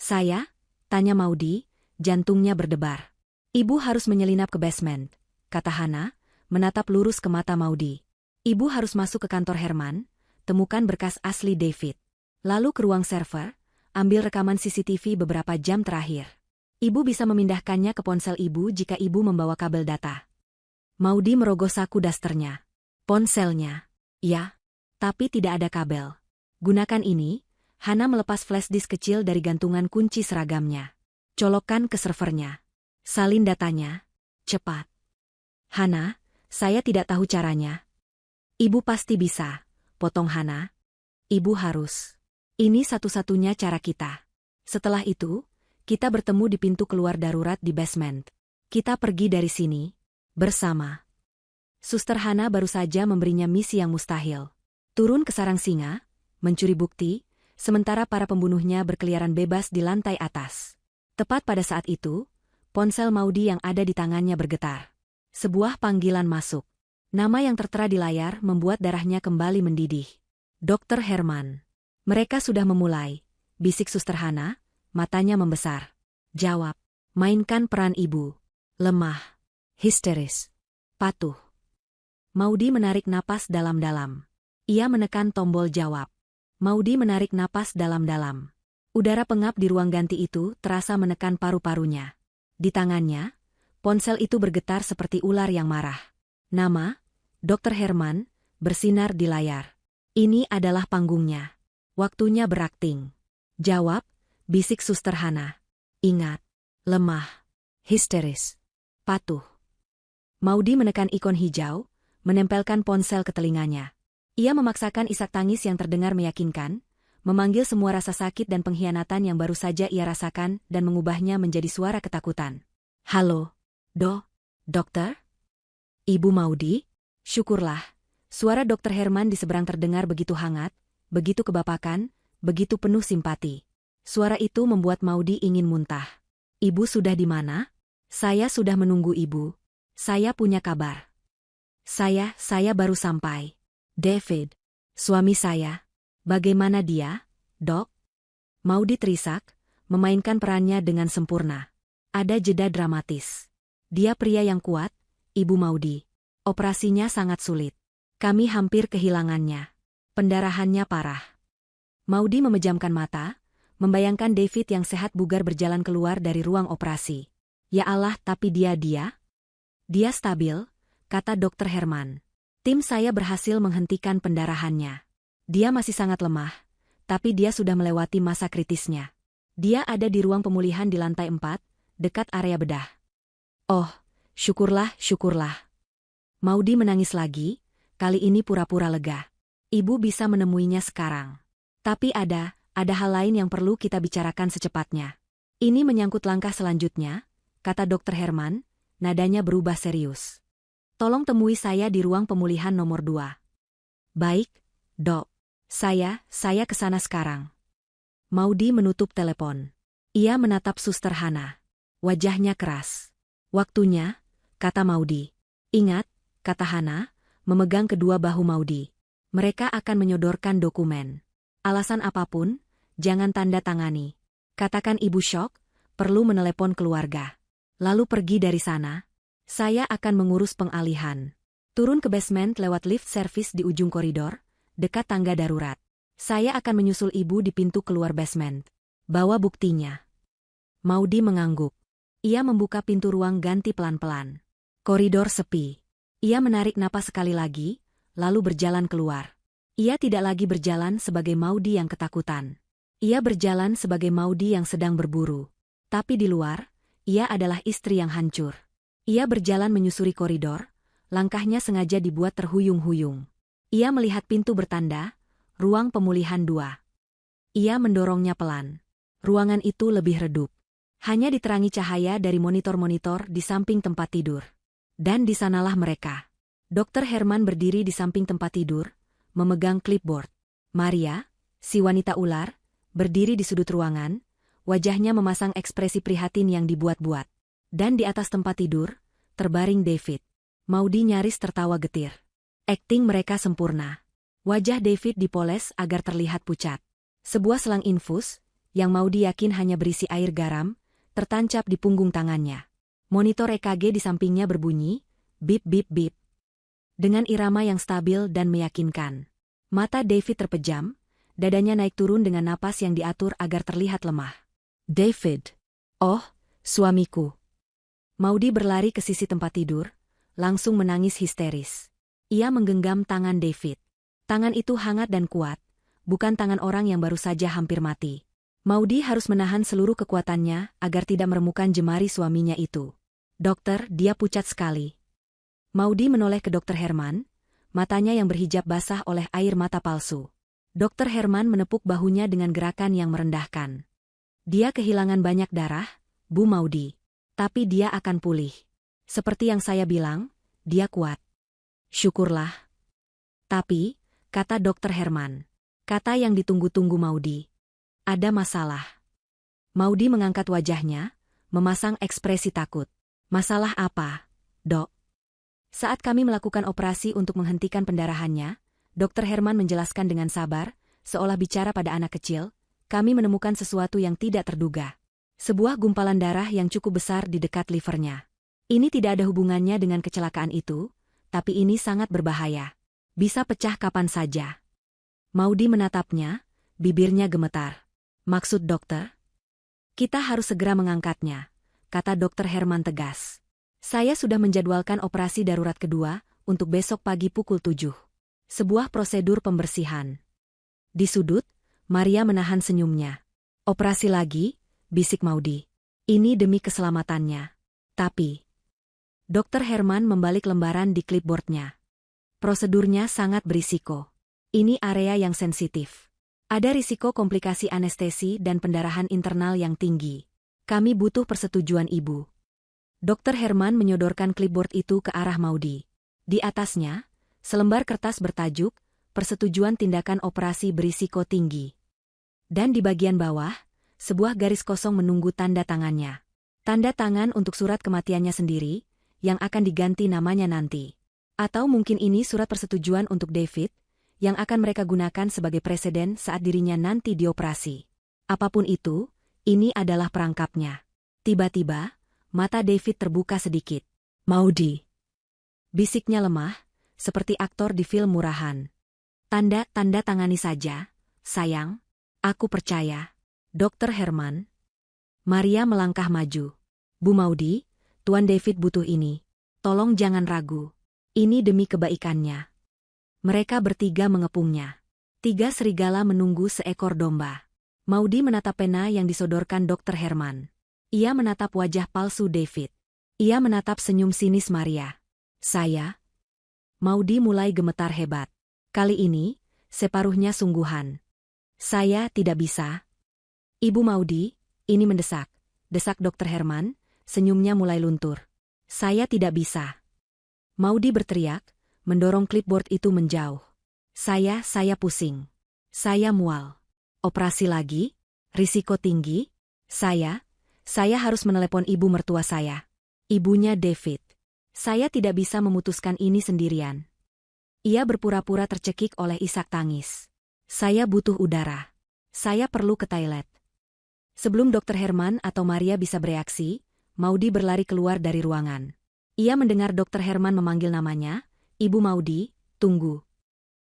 Speaker 1: Saya? Tanya Maudy, jantungnya berdebar. Ibu harus menyelinap ke basement, kata Hana, menatap lurus ke mata Maudy. Ibu harus masuk ke kantor Herman, temukan berkas asli David. Lalu ke ruang server, ambil rekaman CCTV beberapa jam terakhir. Ibu bisa memindahkannya ke ponsel ibu jika ibu membawa kabel data. Maudy merogoh saku dasternya. Ponselnya? Ya, tapi tidak ada kabel. Gunakan ini. Hana melepas flash disk kecil dari gantungan kunci seragamnya. Colokkan ke servernya. Salin datanya. Cepat. Hana, saya tidak tahu caranya. Ibu pasti bisa, potong Hana. Ibu harus. Ini satu-satunya cara kita. Setelah itu, kita bertemu di pintu keluar darurat di basement. Kita pergi dari sini, bersama. Suster Hana baru saja memberinya misi yang mustahil. Turun ke sarang singa, mencuri bukti, sementara para pembunuhnya berkeliaran bebas di lantai atas. Tepat pada saat itu, ponsel Maudy yang ada di tangannya bergetar. Sebuah panggilan masuk. Nama yang tertera di layar membuat darahnya kembali mendidih. Dokter Herman. Mereka sudah memulai, bisik Suster Hana, matanya membesar. Jawab, mainkan peran ibu. Lemah. Histeris. Patuh. Maudy menarik napas dalam-dalam. Ia menekan tombol jawab. Maudy menarik napas dalam-dalam. Udara pengap di ruang ganti itu terasa menekan paru-parunya. Di tangannya, ponsel itu bergetar seperti ular yang marah. Nama, Dr. Herman, bersinar di layar. Ini adalah panggungnya. Waktunya berakting. Jawab, bisik Suster Hana. Ingat, lemah, histeris, patuh. Maudy menekan ikon hijau, menempelkan ponsel ke telinganya. Ia memaksakan isak tangis yang terdengar meyakinkan, memanggil semua rasa sakit dan pengkhianatan yang baru saja ia rasakan dan mengubahnya menjadi suara ketakutan. Halo, dokter? Ibu Maudy? Syukurlah, suara Dr. Herman di seberang terdengar begitu hangat, begitu kebapakan, begitu penuh simpati. Suara itu membuat Maudy ingin muntah. Ibu sudah di mana? Saya sudah menunggu ibu. Saya punya kabar. Saya baru sampai. David, suami saya. Bagaimana dia, Dok? Maudy terisak, memainkan perannya dengan sempurna. Ada jeda dramatis. Dia pria yang kuat, Ibu Maudy. Operasinya sangat sulit. Kami hampir kehilangannya. Pendarahannya parah. Maudy memejamkan mata, membayangkan David yang sehat bugar berjalan keluar dari ruang operasi. Ya Allah, tapi dia stabil, kata Dr. Herman. Tim saya berhasil menghentikan pendarahannya. Dia masih sangat lemah, tapi dia sudah melewati masa kritisnya. Dia ada di ruang pemulihan di lantai 4, dekat area bedah. Oh, syukurlah. Maudy menangis lagi, kali ini pura-pura lega. Ibu bisa menemuinya sekarang. Tapi ada hal lain yang perlu kita bicarakan secepatnya. Ini menyangkut langkah selanjutnya, kata Dr. Herman, nadanya berubah serius. Tolong temui saya di ruang pemulihan nomor 2. Baik, Dok. Saya ke sana sekarang. Maudy menutup telepon. Ia menatap Suster Hana. Wajahnya keras. Waktunya, kata Maudy. Ingat, kata Hana, memegang kedua bahu Maudy. Mereka akan menyodorkan dokumen. Alasan apapun, jangan tanda tangani. Katakan ibu syok, perlu menelepon keluarga. Lalu pergi dari sana. Saya akan mengurus pengalihan. Turun ke basement lewat lift service di ujung koridor, dekat tangga darurat. Saya akan menyusul ibu di pintu keluar basement. Bawa buktinya. Maudy mengangguk. Ia membuka pintu ruang ganti pelan-pelan. Koridor sepi. Ia menarik napas sekali lagi, lalu berjalan keluar. Ia tidak lagi berjalan sebagai Maudy yang ketakutan. Ia berjalan sebagai Maudy yang sedang berburu. Tapi di luar, ia adalah istri yang hancur. Ia berjalan menyusuri koridor, langkahnya sengaja dibuat terhuyung-huyung. Ia melihat pintu bertanda, ruang pemulihan 2. Ia mendorongnya pelan. Ruangan itu lebih redup. Hanya diterangi cahaya dari monitor-monitor di samping tempat tidur. Dan di sanalah mereka. Dr. Herman berdiri di samping tempat tidur, memegang clipboard. Maria, si wanita ular, berdiri di sudut ruangan, wajahnya memasang ekspresi prihatin yang dibuat-buat. Dan di atas tempat tidur, terbaring David. Maudy nyaris tertawa getir. Akting mereka sempurna. Wajah David dipoles agar terlihat pucat. Sebuah selang infus, yang Maudy yakin hanya berisi air garam, tertancap di punggung tangannya. Monitor EKG di sampingnya berbunyi, bip bip bip. Dengan irama yang stabil dan meyakinkan. Mata David terpejam, dadanya naik turun dengan napas yang diatur agar terlihat lemah. David. Oh, suamiku. Maudy berlari ke sisi tempat tidur, langsung menangis histeris. Ia menggenggam tangan David. Tangan itu hangat dan kuat, bukan tangan orang yang baru saja hampir mati. Maudy harus menahan seluruh kekuatannya agar tidak meremukan jemari suaminya itu. Dokter, dia pucat sekali. Maudy menoleh ke Dr. Herman, matanya yang berhijab basah oleh air mata palsu. Dr. Herman menepuk bahunya dengan gerakan yang merendahkan. Dia kehilangan banyak darah, Bu Maudy. Tapi dia akan pulih. Seperti yang saya bilang, dia kuat. Syukurlah. Tapi, kata Dr. Herman, kata yang ditunggu-tunggu Maudy. Ada masalah. Maudy mengangkat wajahnya, memasang ekspresi takut. Masalah apa, Dok? Saat kami melakukan operasi untuk menghentikan pendarahannya, Dr. Herman menjelaskan dengan sabar, seolah bicara pada anak kecil, kami menemukan sesuatu yang tidak terduga. Sebuah gumpalan darah yang cukup besar di dekat livernya. Ini tidak ada hubungannya dengan kecelakaan itu, tapi ini sangat berbahaya. Bisa pecah kapan saja. Maudy menatapnya, bibirnya gemetar. Maksud dokter? Kita harus segera mengangkatnya, kata Dr. Herman tegas. Saya sudah menjadwalkan operasi darurat kedua untuk besok pagi pukul 7. Sebuah prosedur pembersihan. Di sudut, Maria menahan senyumnya. Operasi lagi, bisik Maudy. Ini demi keselamatannya. Tapi, Dr. Herman membalik lembaran di clipboardnya. Prosedurnya sangat berisiko. Ini area yang sensitif. Ada risiko komplikasi anestesi dan pendarahan internal yang tinggi. Kami butuh persetujuan ibu. Dr. Herman menyodorkan clipboard itu ke arah Maudy. Di atasnya, selembar kertas bertajuk, Persetujuan Tindakan Operasi Berisiko Tinggi. Dan di bagian bawah, sebuah garis kosong menunggu tanda tangannya. Tanda tangan untuk surat kematiannya sendiri, yang akan diganti namanya nanti. Atau mungkin ini surat persetujuan untuk David, yang akan mereka gunakan sebagai presiden saat dirinya nanti dioperasi. Apapun itu, ini adalah perangkapnya. Tiba-tiba, mata David terbuka sedikit. Maudy. Bisiknya lemah, seperti aktor di film murahan. Tanda tangani saja, sayang. Aku percaya. Dr. Herman. Maria melangkah maju. Bu Maudy, Tuan David butuh ini. Tolong jangan ragu. Ini demi kebaikannya. Mereka bertiga mengepungnya. 3 serigala menunggu seekor domba. Maudy menatap pena yang disodorkan Dr. Herman. Ia menatap wajah palsu David. Ia menatap senyum sinis Maria. Saya? Maudy mulai gemetar hebat. Kali ini, separuhnya sungguhan. Saya tidak bisa. Ibu Maudy, ini mendesak. Desak Dr. Herman, senyumnya mulai luntur. Saya tidak bisa. Maudy berteriak, mendorong clipboard itu menjauh. Saya pusing. Saya mual. Operasi lagi? Risiko tinggi? Saya harus menelepon ibu mertua saya. Ibunya David. Saya tidak bisa memutuskan ini sendirian. Ia berpura-pura tercekik oleh isak tangis. Saya butuh udara. Saya perlu ke toilet. Sebelum Dr. Herman atau Maria bisa bereaksi, Maudy berlari keluar dari ruangan. Ia mendengar Dr. Herman memanggil namanya, Ibu Maudy, tunggu.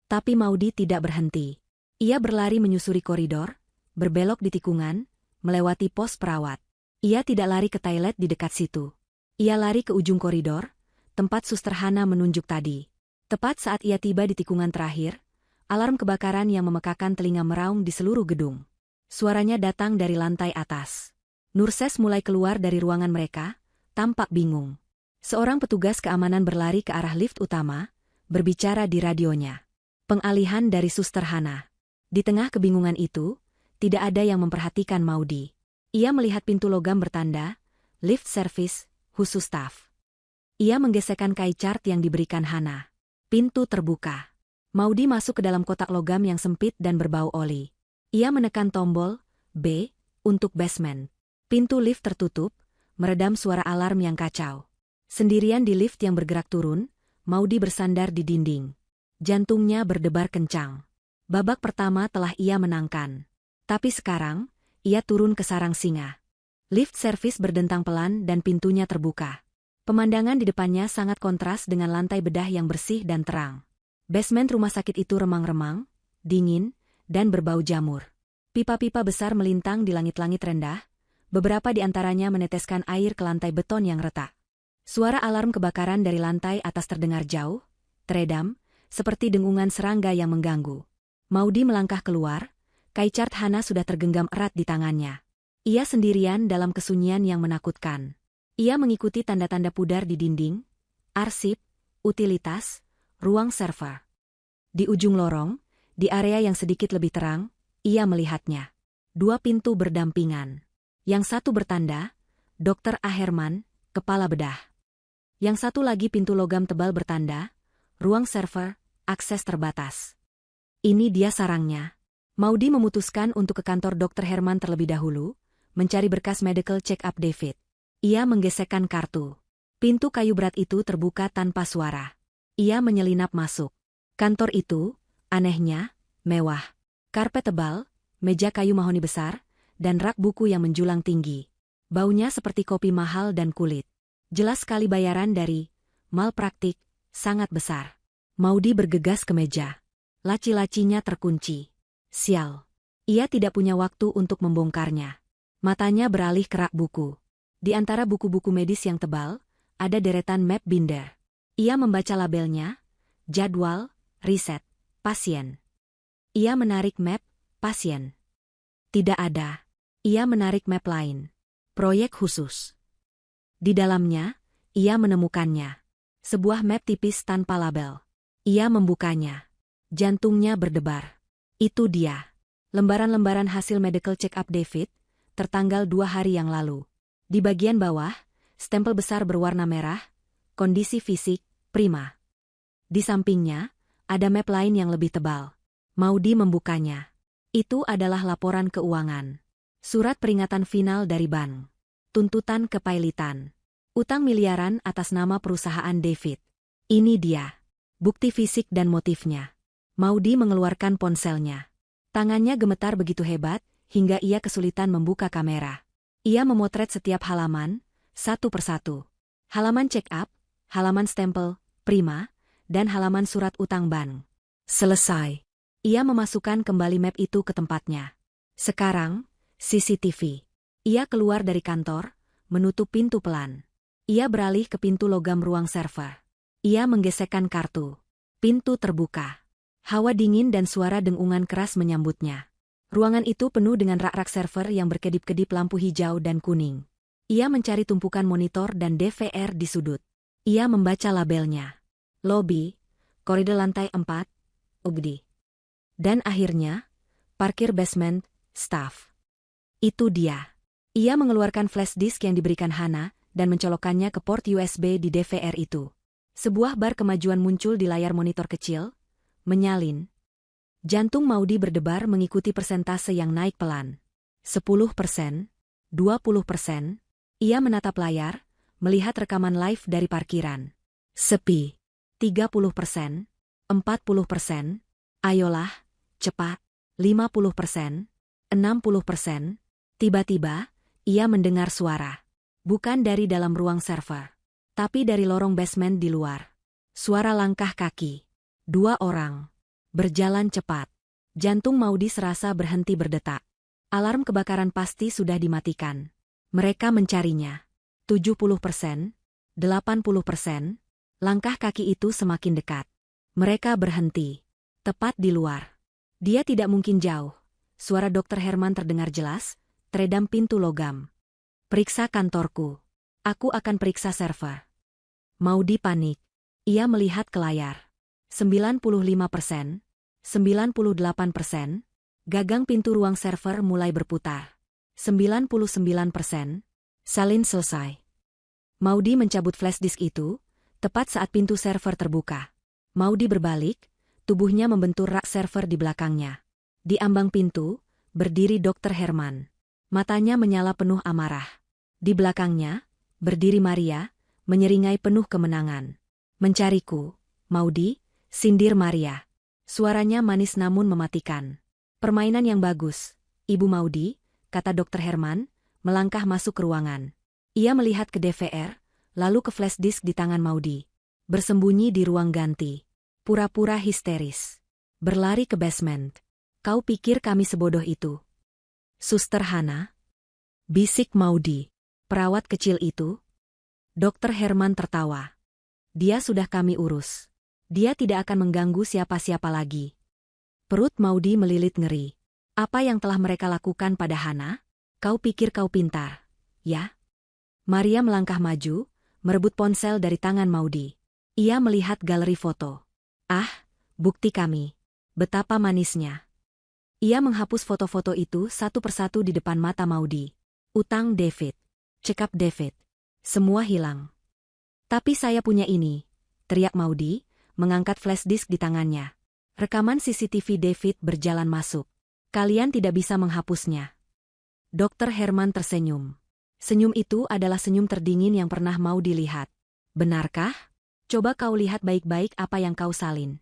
Speaker 1: Tapi Maudy tidak berhenti. Ia berlari menyusuri koridor, berbelok di tikungan, melewati pos perawat. Ia tidak lari ke toilet di dekat situ. Ia lari ke ujung koridor, tempat Suster Hana menunjuk tadi. Tepat saat ia tiba di tikungan terakhir, alarm kebakaran yang memekakan telinga meraung di seluruh gedung. Suaranya datang dari lantai atas. Nurses mulai keluar dari ruangan mereka, tampak bingung. Seorang petugas keamanan berlari ke arah lift utama, berbicara di radionya. Pengalihan dari Suster Hana. Di tengah kebingungan itu, tidak ada yang memperhatikan Maudy. Ia melihat pintu logam bertanda, lift service, khusus staf. Ia menggesekkan key chart yang diberikan Hana. Pintu terbuka. Maudy masuk ke dalam kotak logam yang sempit dan berbau oli. Ia menekan tombol, B, untuk basement. Pintu lift tertutup, meredam suara alarm yang kacau. Sendirian di lift yang bergerak turun, Maudy bersandar di dinding. Jantungnya berdebar kencang. Babak pertama telah ia menangkan. Tapi sekarang, ia turun ke sarang singa. Lift service berdentang pelan dan pintunya terbuka. Pemandangan di depannya sangat kontras dengan lantai bedah yang bersih dan terang. Basement rumah sakit itu remang-remang, dingin, dan berbau jamur. Pipa-pipa besar melintang di langit-langit rendah, beberapa di antaranya meneteskan air ke lantai beton yang retak. Suara alarm kebakaran dari lantai atas terdengar jauh, teredam, seperti dengungan serangga yang mengganggu. Maudy melangkah keluar, key chart Hana sudah tergenggam erat di tangannya. Ia sendirian dalam kesunyian yang menakutkan. Ia mengikuti tanda-tanda pudar di dinding, arsip, utilitas, ruang server. Di ujung lorong, di area yang sedikit lebih terang, ia melihatnya. 2 pintu berdampingan. Yang satu bertanda, Dr. A. Herman, kepala bedah. Yang satu lagi pintu logam tebal bertanda, ruang server, akses terbatas. Ini dia sarangnya. Maudy memutuskan untuk ke kantor Dr. Herman terlebih dahulu, mencari berkas medical check-up David. Ia menggesekkan kartu. Pintu kayu berat itu terbuka tanpa suara. Ia menyelinap masuk. Kantor itu, anehnya, mewah. Karpet tebal, meja kayu mahoni besar, dan rak buku yang menjulang tinggi. Baunya seperti kopi mahal dan kulit. Jelas sekali bayaran dari malpraktik, sangat besar. Maudy bergegas ke meja. Laci-lacinya terkunci. Sial. Ia tidak punya waktu untuk membongkarnya. Matanya beralih ke rak buku. Di antara buku-buku medis yang tebal, ada deretan map binder. Ia membaca labelnya, jadwal, riset, pasien. Ia menarik map, pasien. Tidak ada. Ia menarik map lain. Proyek khusus. Di dalamnya, ia menemukannya. Sebuah map tipis tanpa label. Ia membukanya. Jantungnya berdebar. Itu dia. Lembaran-lembaran hasil medical check-up David, tertanggal 2 hari yang lalu. Di bagian bawah, stempel besar berwarna merah, kondisi fisik, prima. Di sampingnya, ada map lain yang lebih tebal. Maudy membukanya. Itu adalah laporan keuangan. Surat peringatan final dari bank. Tuntutan kepailitan. Utang miliaran atas nama perusahaan David. Ini dia. Bukti fisik dan motifnya. Maudy mengeluarkan ponselnya. Tangannya gemetar begitu hebat, hingga ia kesulitan membuka kamera. Ia memotret setiap halaman, satu persatu. Halaman check-up, halaman stempel, prima, dan halaman surat utang bank. Selesai. Ia memasukkan kembali map itu ke tempatnya. Sekarang, CCTV. Ia keluar dari kantor, menutup pintu pelan. Ia beralih ke pintu logam ruang server. Ia menggesekkan kartu. Pintu terbuka. Hawa dingin dan suara dengungan keras menyambutnya. Ruangan itu penuh dengan rak-rak server yang berkedip-kedip lampu hijau dan kuning. Ia mencari tumpukan monitor dan DVR di sudut. Ia membaca labelnya. Lobby, koridor lantai 4, UGD. Dan akhirnya, parkir basement, staff. Itu dia. Ia mengeluarkan flash disk yang diberikan Hana dan mencolokkannya ke port USB di DVR itu. Sebuah bar kemajuan muncul di layar monitor kecil, menyalin. Jantung Maudy berdebar mengikuti persentase yang naik pelan. 10%, 20%. Ia menatap layar, melihat rekaman live dari parkiran. Sepi. 30%, 40%. Ayolah, cepat. 50%, 60%. Tiba-tiba, ia mendengar suara. Bukan dari dalam ruang server, tapi dari lorong basement di luar. Suara langkah kaki. 2 orang. Berjalan cepat. Jantung Maudy serasa berhenti berdetak. Alarm kebakaran pasti sudah dimatikan. Mereka mencarinya. 70%, 80%. Langkah kaki itu semakin dekat. Mereka berhenti. Tepat di luar. Dia tidak mungkin jauh. Suara Dr. Herman terdengar jelas, teredam pintu logam. Periksa kantorku. Aku akan periksa server. Maudy panik. Ia melihat ke layar. 95%, 98%. Gagang pintu ruang server mulai berputar. 99%. Salin selesai. Maudy mencabut flash disk itu, tepat saat pintu server terbuka. Maudy berbalik, tubuhnya membentur rak server di belakangnya. Di ambang pintu, berdiri Dr. Herman. Matanya menyala penuh amarah. Di belakangnya, berdiri Maria, menyeringai penuh kemenangan. Mencariku, Maudy, sindir Maria. Suaranya manis namun mematikan. Permainan yang bagus, Ibu Maudy, kata Dr. Herman, melangkah masuk ke ruangan. Ia melihat ke DVR, lalu ke flash disk di tangan Maudy. Bersembunyi di ruang ganti. Pura-pura histeris. Berlari ke basement. Kau pikir kami sebodoh itu? Suster Hana? Bisik Maudy. Perawat kecil itu? Dr. Herman tertawa. Dia sudah kami urus. Dia tidak akan mengganggu siapa-siapa lagi. Perut Maudy melilit ngeri. Apa yang telah mereka lakukan pada Hana? Kau pikir kau pintar, ya? Maria melangkah maju, merebut ponsel dari tangan Maudy. Ia melihat galeri foto. Ah, bukti kami. Betapa manisnya. Ia menghapus foto-foto itu satu persatu di depan mata Maudy. Utang David. Check-up David. Semua hilang. Tapi saya punya ini, teriak Maudy, mengangkat flash disk di tangannya. Rekaman CCTV David berjalan masuk. Kalian tidak bisa menghapusnya. Dr. Herman tersenyum. Senyum itu adalah senyum terdingin yang pernah Maudy lihat. Benarkah? Coba kau lihat baik-baik apa yang kau salin.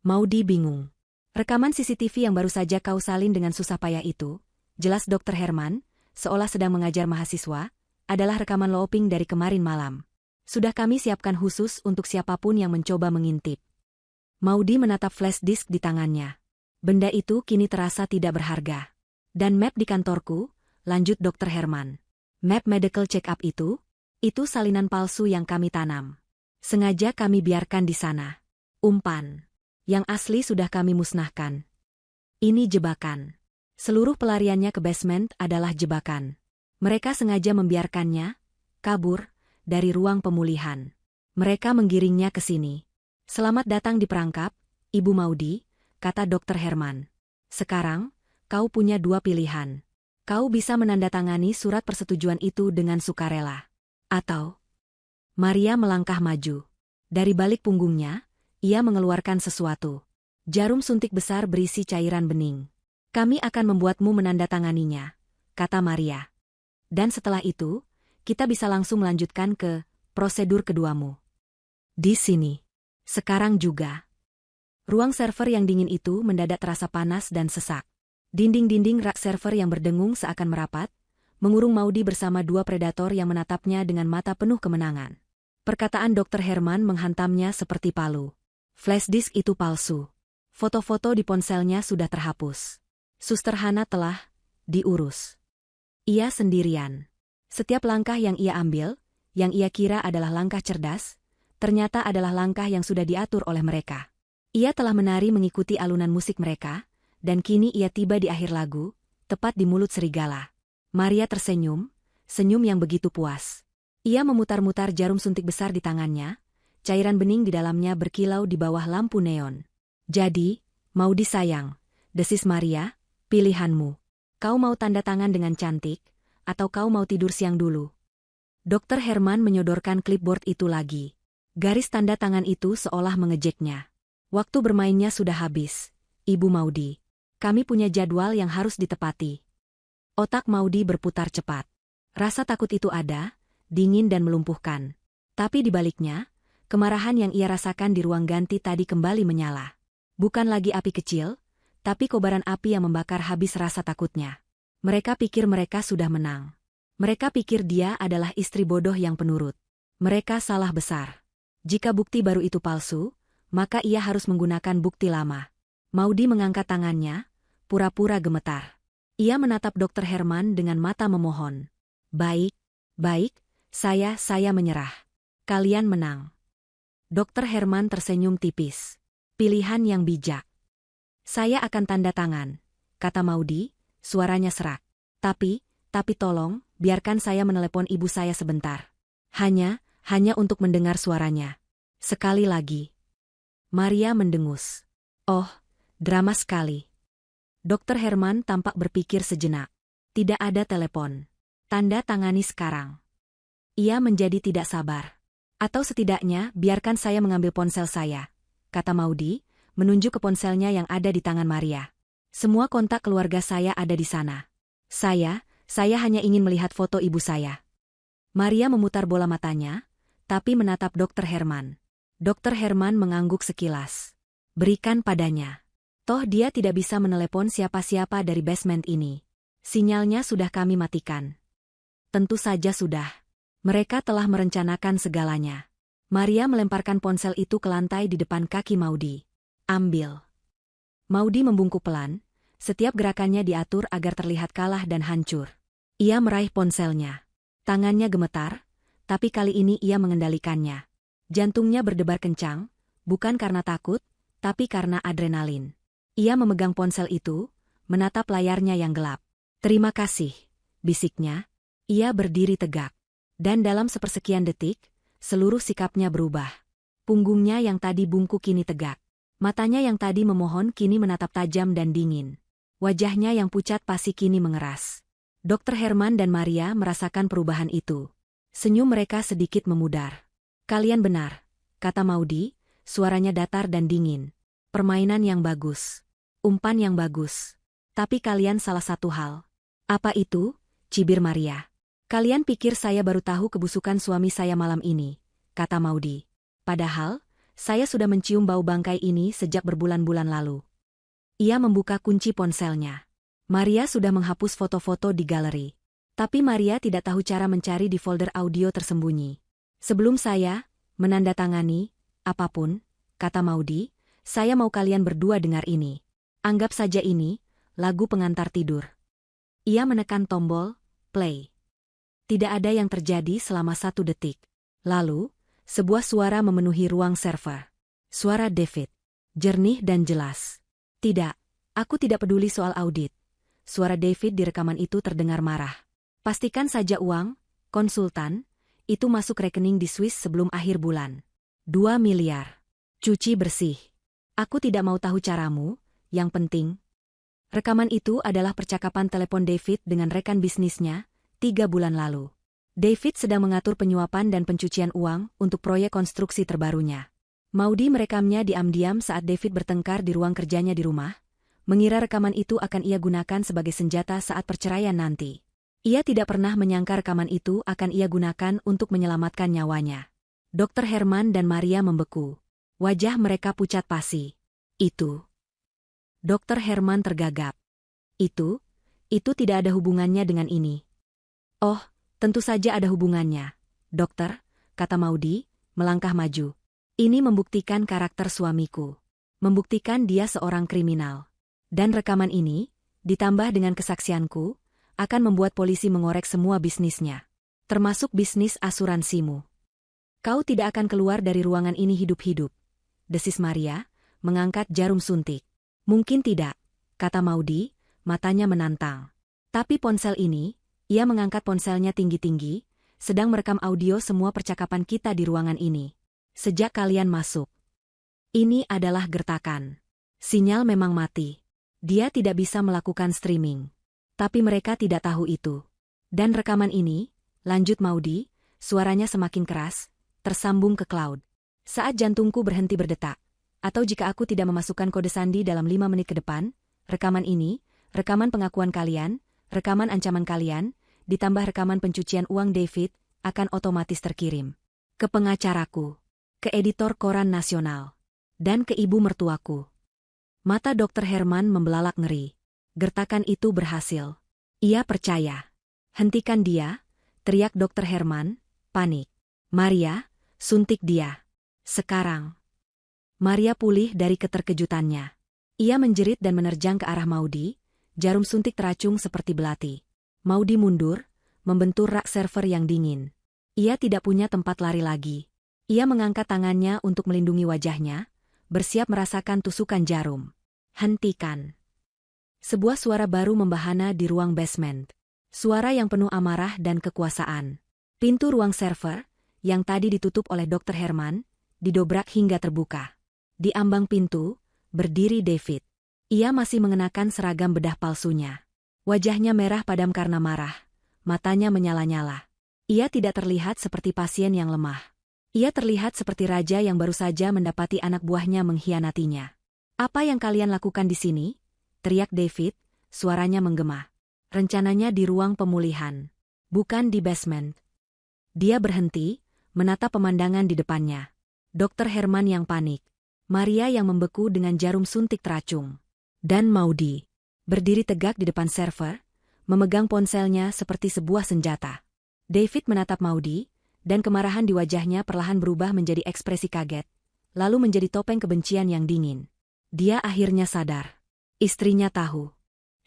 Speaker 1: Maudie bingung. Rekaman CCTV yang baru saja kau salin dengan susah payah itu, jelas Dr. Herman, seolah sedang mengajar mahasiswa, adalah rekaman looping dari kemarin malam. Sudah kami siapkan khusus untuk siapapun yang mencoba mengintip. Maudie menatap flash disk di tangannya. Benda itu kini terasa tidak berharga. Dan map di kantorku, lanjut Dr. Herman. Map medical check-up itu salinan palsu yang kami tanam. Sengaja kami biarkan di sana. Umpan. Yang asli sudah kami musnahkan. Ini jebakan. Seluruh pelariannya ke basement adalah jebakan. Mereka sengaja membiarkannya kabur dari ruang pemulihan. Mereka menggiringnya ke sini. Selamat datang di perangkap, Ibu Maudie, kata Dr. Herman. Sekarang, kau punya dua pilihan. Kau bisa menandatangani surat persetujuan itu dengan sukarela. Atau, Maria melangkah maju. Dari balik punggungnya, ia mengeluarkan sesuatu. Jarum suntik besar berisi cairan bening. Kami akan membuatmu menandatanganinya, kata Maria. Dan setelah itu, kita bisa langsung melanjutkan ke prosedur keduamu. Di sini. Sekarang juga. Ruang server yang dingin itu mendadak terasa panas dan sesak. Dinding-dinding rak server yang berdengung seakan merapat, mengurung Maudie bersama dua predator yang menatapnya dengan mata penuh kemenangan. Perkataan Dr. Herman menghantamnya seperti palu. Flash disk itu palsu. Foto-foto di ponselnya sudah terhapus. Suster Hana telah diurus. Ia sendirian. Setiap langkah yang ia ambil, yang ia kira adalah langkah cerdas, ternyata adalah langkah yang sudah diatur oleh mereka. Ia telah menari mengikuti alunan musik mereka, dan kini ia tiba di akhir lagu, tepat di mulut serigala. Maria tersenyum, senyum yang begitu puas. Ia memutar-mutar jarum suntik besar di tangannya, cairan bening di dalamnya berkilau di bawah lampu neon. Jadi, Maudie sayang, desis Maria, pilihanmu. Kau mau tanda tangan dengan cantik, atau kau mau tidur siang dulu? Dr. Herman menyodorkan clipboard itu lagi. Garis tanda tangan itu seolah mengejeknya. Waktu bermainnya sudah habis, Ibu Maudie. Kami punya jadwal yang harus ditepati. Otak Maudie berputar cepat. Rasa takut itu ada, dingin dan melumpuhkan. Tapi di baliknya, kemarahan yang ia rasakan di ruang ganti tadi kembali menyala. Bukan lagi api kecil, tapi kobaran api yang membakar habis rasa takutnya. Mereka pikir mereka sudah menang. Mereka pikir dia adalah istri bodoh yang penurut. Mereka salah besar. Jika bukti baru itu palsu, maka ia harus menggunakan bukti lama. Maudie mengangkat tangannya, pura-pura gemetar. Ia menatap Dr. Herman dengan mata memohon. Baik, saya menyerah. Kalian menang. Dr. Herman tersenyum tipis. Pilihan yang bijak. Saya akan tanda tangan, kata Maudie, suaranya serak. Tapi tolong, biarkan saya menelepon ibu saya sebentar. Hanya untuk mendengar suaranya. Sekali lagi. Maria mendengus. Oh, drama sekali. Dr. Herman tampak berpikir sejenak. Tidak ada telepon. Tanda tangani sekarang. Ia menjadi tidak sabar. Atau setidaknya, biarkan saya mengambil ponsel saya, kata Maudie, menunjuk ke ponselnya yang ada di tangan Maria. Semua kontak keluarga saya ada di sana. Saya hanya ingin melihat foto ibu saya. Maria memutar bola matanya, tapi menatap Dr. Herman. Dr. Herman mengangguk sekilas. Berikan padanya. Toh dia tidak bisa menelepon siapa-siapa dari basement ini. Sinyalnya sudah kami matikan. Tentu saja sudah. Mereka telah merencanakan segalanya. Maria melemparkan ponsel itu ke lantai di depan kaki Maudie. Ambil. Maudie membungkuk pelan, setiap gerakannya diatur agar terlihat kalah dan hancur. Ia meraih ponselnya. Tangannya gemetar, tapi kali ini ia mengendalikannya. Jantungnya berdebar kencang, bukan karena takut, tapi karena adrenalin. Ia memegang ponsel itu, menatap layarnya yang gelap. Terima kasih, bisiknya. Ia berdiri tegak. Dan dalam sepersekian detik, seluruh sikapnya berubah. Punggungnya yang tadi bungkuk kini tegak. Matanya yang tadi memohon kini menatap tajam dan dingin. Wajahnya yang pucat pasi kini mengeras. Dr. Herman dan Maria merasakan perubahan itu. Senyum mereka sedikit memudar. Kalian benar, kata Maudie, suaranya datar dan dingin. Permainan yang bagus. Umpan yang bagus. Tapi kalian salah satu hal. Apa itu? Cibir Maria. Kalian pikir saya baru tahu kebusukan suami saya malam ini. kata Maudy. Padahal, saya sudah mencium bau bangkai ini sejak berbulan-bulan lalu. Ia membuka kunci ponselnya. Maria sudah menghapus foto-foto di galeri. Tapi Maria tidak tahu cara mencari di folder audio tersembunyi. Sebelum saya menandatangani apapun, kata Maudy, saya mau kalian berdua dengar ini. Anggap saja ini lagu pengantar tidur. Ia menekan tombol play. Tidak ada yang terjadi selama 1 detik. Lalu, sebuah suara memenuhi ruang server. Suara David. Jernih dan jelas. Tidak, aku tidak peduli soal audit. Suara David di rekaman itu terdengar marah. Pastikan saja uang, konsultan, itu masuk rekening di Swiss sebelum akhir bulan. 2 miliar. Cuci bersih. Aku tidak mau tahu caramu, yang penting. Rekaman itu adalah percakapan telepon David dengan rekan bisnisnya, 3 bulan lalu. David sedang mengatur penyuapan dan pencucian uang untuk proyek konstruksi terbarunya. Maudy merekamnya diam-diam saat David bertengkar di ruang kerjanya di rumah, mengira rekaman itu akan ia gunakan sebagai senjata saat perceraian nanti. Ia tidak pernah menyangka rekaman itu akan ia gunakan untuk menyelamatkan nyawanya. Dr. Herman dan Maria membeku. Wajah mereka pucat pasi. Itu. Dr. Herman tergagap. Itu tidak ada hubungannya dengan ini. Oh, tentu saja ada hubungannya. Dokter, kata Maudy, melangkah maju. Ini membuktikan karakter suamiku. Membuktikan dia seorang kriminal. Dan rekaman ini, ditambah dengan kesaksianku, akan membuat polisi mengorek semua bisnisnya. Termasuk bisnis asuransimu. Kau tidak akan keluar dari ruangan ini hidup-hidup. Desis Maria, mengangkat jarum suntik. Mungkin tidak, kata Maudy, matanya menantang. Tapi ponsel ini, ia mengangkat ponselnya tinggi-tinggi, sedang merekam audio semua percakapan kita di ruangan ini. Sejak kalian masuk. Ini adalah gertakan. Sinyal memang mati. Dia tidak bisa melakukan streaming. Tapi mereka tidak tahu itu. Dan rekaman ini, lanjut Maudy, suaranya semakin keras, tersambung ke cloud. Saat jantungku berhenti berdetak, atau jika aku tidak memasukkan kode sandi dalam 5 menit ke depan, rekaman ini, rekaman pengakuan kalian, rekaman ancaman kalian, ditambah rekaman pencucian uang David, akan otomatis terkirim. Ke pengacaraku, ke editor koran nasional, dan ke ibu mertuaku. Mata Dr. Herman membelalak ngeri. Gertakan itu berhasil. Ia percaya. Hentikan dia, teriak Dr. Herman, panik. Maria, suntik dia. Sekarang. Maria pulih dari keterkejutannya. Ia menjerit dan menerjang ke arah Maudy, jarum suntik teracung seperti belati. Maudy mundur, membentur rak server yang dingin. Ia tidak punya tempat lari lagi. Ia mengangkat tangannya untuk melindungi wajahnya, bersiap merasakan tusukan jarum. Hentikan. Sebuah suara baru membahana di ruang basement. Suara yang penuh amarah dan kekuasaan. Pintu ruang server, yang tadi ditutup oleh Dr. Herman, didobrak hingga terbuka. Di ambang pintu, berdiri David. Ia masih mengenakan seragam bedah palsunya. Wajahnya merah padam karena marah. Matanya menyala-nyala. Ia tidak terlihat seperti pasien yang lemah. Ia terlihat seperti raja yang baru saja mendapati anak buahnya mengkhianatinya. Apa yang kalian lakukan di sini? Teriak David, suaranya menggema. Rencananya di ruang pemulihan. Bukan di basement. Dia berhenti, menatap pemandangan di depannya. Dr. Herman yang panik. Maria yang membeku dengan jarum suntik teracung. Dan Maudy. Berdiri tegak di depan server, memegang ponselnya seperti sebuah senjata. David menatap Maudy, dan kemarahan di wajahnya perlahan berubah menjadi ekspresi kaget, lalu menjadi topeng kebencian yang dingin. Dia akhirnya sadar. Istrinya tahu.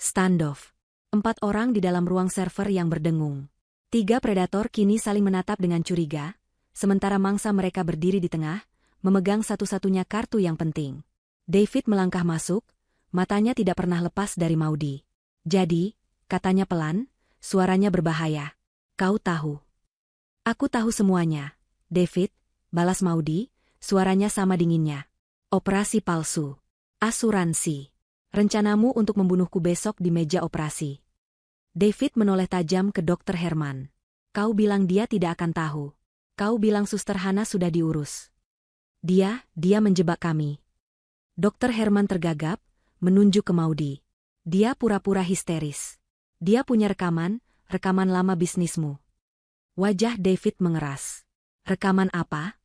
Speaker 1: Standoff. 4 orang di dalam ruang server yang berdengung. 3 predator kini saling menatap dengan curiga, sementara mangsa mereka berdiri di tengah, memegang satu-satunya kartu yang penting. David melangkah masuk, matanya tidak pernah lepas dari Maudy. Jadi, katanya pelan, suaranya berbahaya. Kau tahu. Aku tahu semuanya. David, balas Maudy, suaranya sama dinginnya. Operasi palsu. Asuransi. Rencanamu untuk membunuhku besok di meja operasi. David menoleh tajam ke Dr. Herman. Kau bilang dia tidak akan tahu. Kau bilang Suster Hana sudah diurus. Dia menjebak kami. Dr. Herman tergagap, menunjuk ke Maudy. Dia pura-pura histeris. Dia punya rekaman lama bisnismu. Wajah David mengeras. Rekaman apa?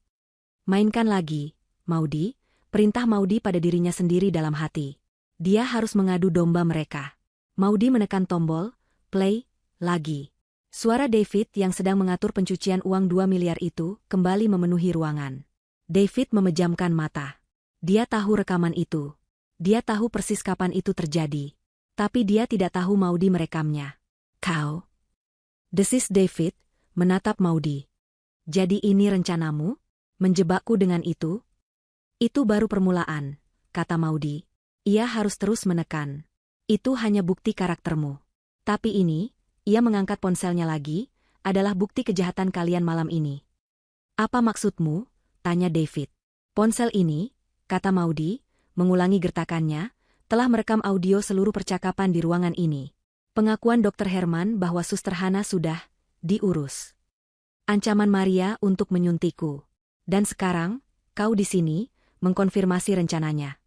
Speaker 1: Mainkan lagi, Maudie, perintah Maudie pada dirinya sendiri dalam hati. Dia harus mengadu domba mereka. Maudie menekan tombol, play, lagi. Suara David yang sedang mengatur pencucian uang 2 miliar itu kembali memenuhi ruangan. David memejamkan mata. Dia tahu rekaman itu. Dia tahu persis kapan itu terjadi. Tapi dia tidak tahu Maudie merekamnya. Kau? Desis David, menatap Maudie. Jadi ini rencanamu? Menjebakku dengan itu? Itu baru permulaan, kata Maudie. Ia harus terus menekan. Itu hanya bukti karaktermu. Tapi ini, ia mengangkat ponselnya lagi, adalah bukti kejahatan kalian malam ini. Apa maksudmu? Tanya David. Ponsel ini, kata Maudie, mengulangi gertakannya, telah merekam audio seluruh percakapan di ruangan ini. Pengakuan Dr. Herman bahwa Suster Hana sudah diurus. Ancaman Maria untuk menyuntikku. Dan sekarang, kau di sini, mengkonfirmasi rencananya.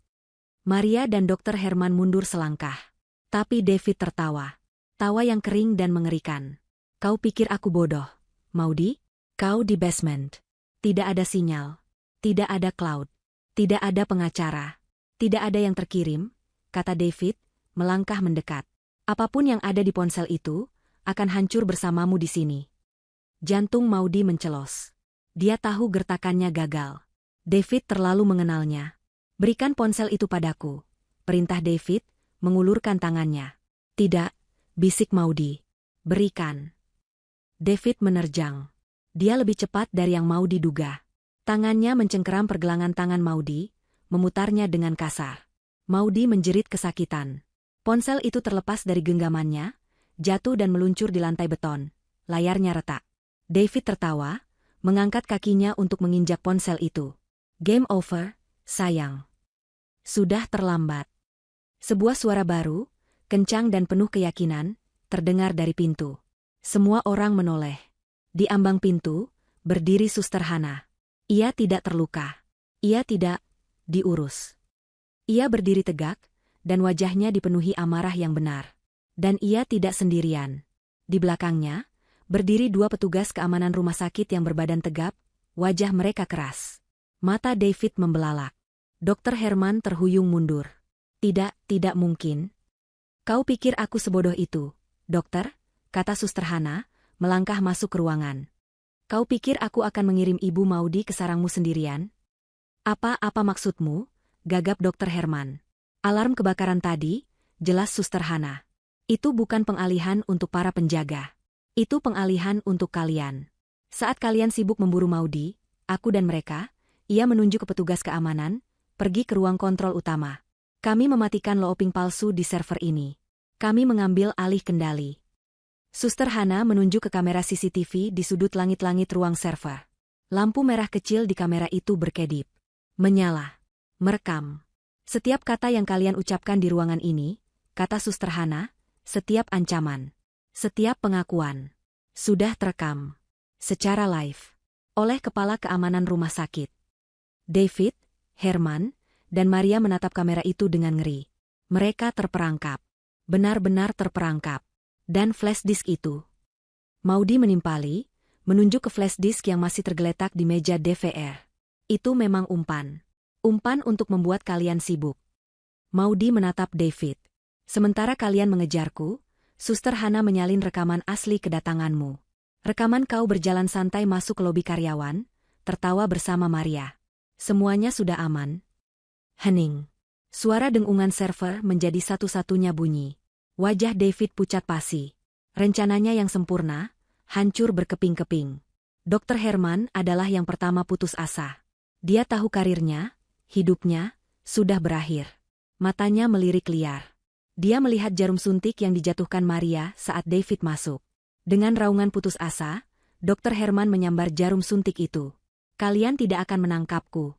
Speaker 1: Maria dan Dr. Herman mundur selangkah. Tapi David tertawa. Tawa yang kering dan mengerikan. Kau pikir aku bodoh, Maudie? Kau di basement. Tidak ada sinyal. Tidak ada cloud. Tidak ada pengacara. Tidak ada yang terkirim, kata David, melangkah mendekat. Apapun yang ada di ponsel itu, akan hancur bersamamu di sini. Jantung Maudie mencelos. Dia tahu gertakannya gagal. David terlalu mengenalnya. Berikan ponsel itu padaku, perintah David, mengulurkan tangannya. Tidak, bisik Maudie. Berikan. David menerjang. Dia lebih cepat dari yang Maudie duga. Tangannya mencengkeram pergelangan tangan Maudie, memutarnya dengan kasar. Maudie menjerit kesakitan. Ponsel itu terlepas dari genggamannya, jatuh dan meluncur di lantai beton. Layarnya retak. David tertawa, mengangkat kakinya untuk menginjak ponsel itu. Game over, sayang. Sudah terlambat. Sebuah suara baru, kencang dan penuh keyakinan, terdengar dari pintu. Semua orang menoleh. Di ambang pintu, berdiri Suster Hana. Ia tidak terluka. Ia tidak diurus. Ia berdiri tegak, dan wajahnya dipenuhi amarah yang benar. Dan ia tidak sendirian. Di belakangnya, berdiri 2 petugas keamanan rumah sakit yang berbadan tegap, wajah mereka keras. Mata David membelalak. Dr. Herman terhuyung mundur. Tidak mungkin. Kau pikir aku sebodoh itu, dokter? Kata Suster Hana, melangkah masuk ke ruangan. Kau pikir aku akan mengirim Ibu Maudie ke sarangmu sendirian? Apa maksudmu? Gagap Dr. Herman. Alarm kebakaran tadi, jelas Suster Hana. Itu bukan pengalihan untuk para penjaga. Itu pengalihan untuk kalian. Saat kalian sibuk memburu Maudie, aku dan mereka, ia menunjuk ke petugas keamanan, pergi ke ruang kontrol utama. Kami mematikan looping palsu di server ini. Kami mengambil alih kendali. Suster Hana menunjuk ke kamera CCTV di sudut langit-langit ruang server. Lampu merah kecil di kamera itu berkedip. Menyala. Merekam. Setiap kata yang kalian ucapkan di ruangan ini, kata Suster Hana, setiap ancaman, setiap pengakuan, sudah terekam. Secara live. Oleh Kepala Keamanan Rumah Sakit. David, Herman, dan Maria menatap kamera itu dengan ngeri. Mereka terperangkap. Benar-benar terperangkap. Dan flash disk itu. Maudie menimpali, menunjuk ke flash disk yang masih tergeletak di meja DVR. Itu memang umpan. Umpan untuk membuat kalian sibuk. Maudie menatap David. Sementara kalian mengejarku, Suster Hana menyalin rekaman asli kedatanganmu. Rekaman kau berjalan santai masuk ke lobi karyawan, tertawa bersama Maria. Semuanya sudah aman. Hening. Suara dengungan server menjadi satu-satunya bunyi. Wajah David pucat pasi. Rencananya yang sempurna, hancur berkeping-keping. Dr. Herman adalah yang pertama putus asa. Dia tahu karirnya, hidupnya, sudah berakhir. Matanya melirik liar. Dia melihat jarum suntik yang dijatuhkan Maria saat David masuk. Dengan raungan putus asa, Dr. Herman menyambar jarum suntik itu. Kalian tidak akan menangkapku.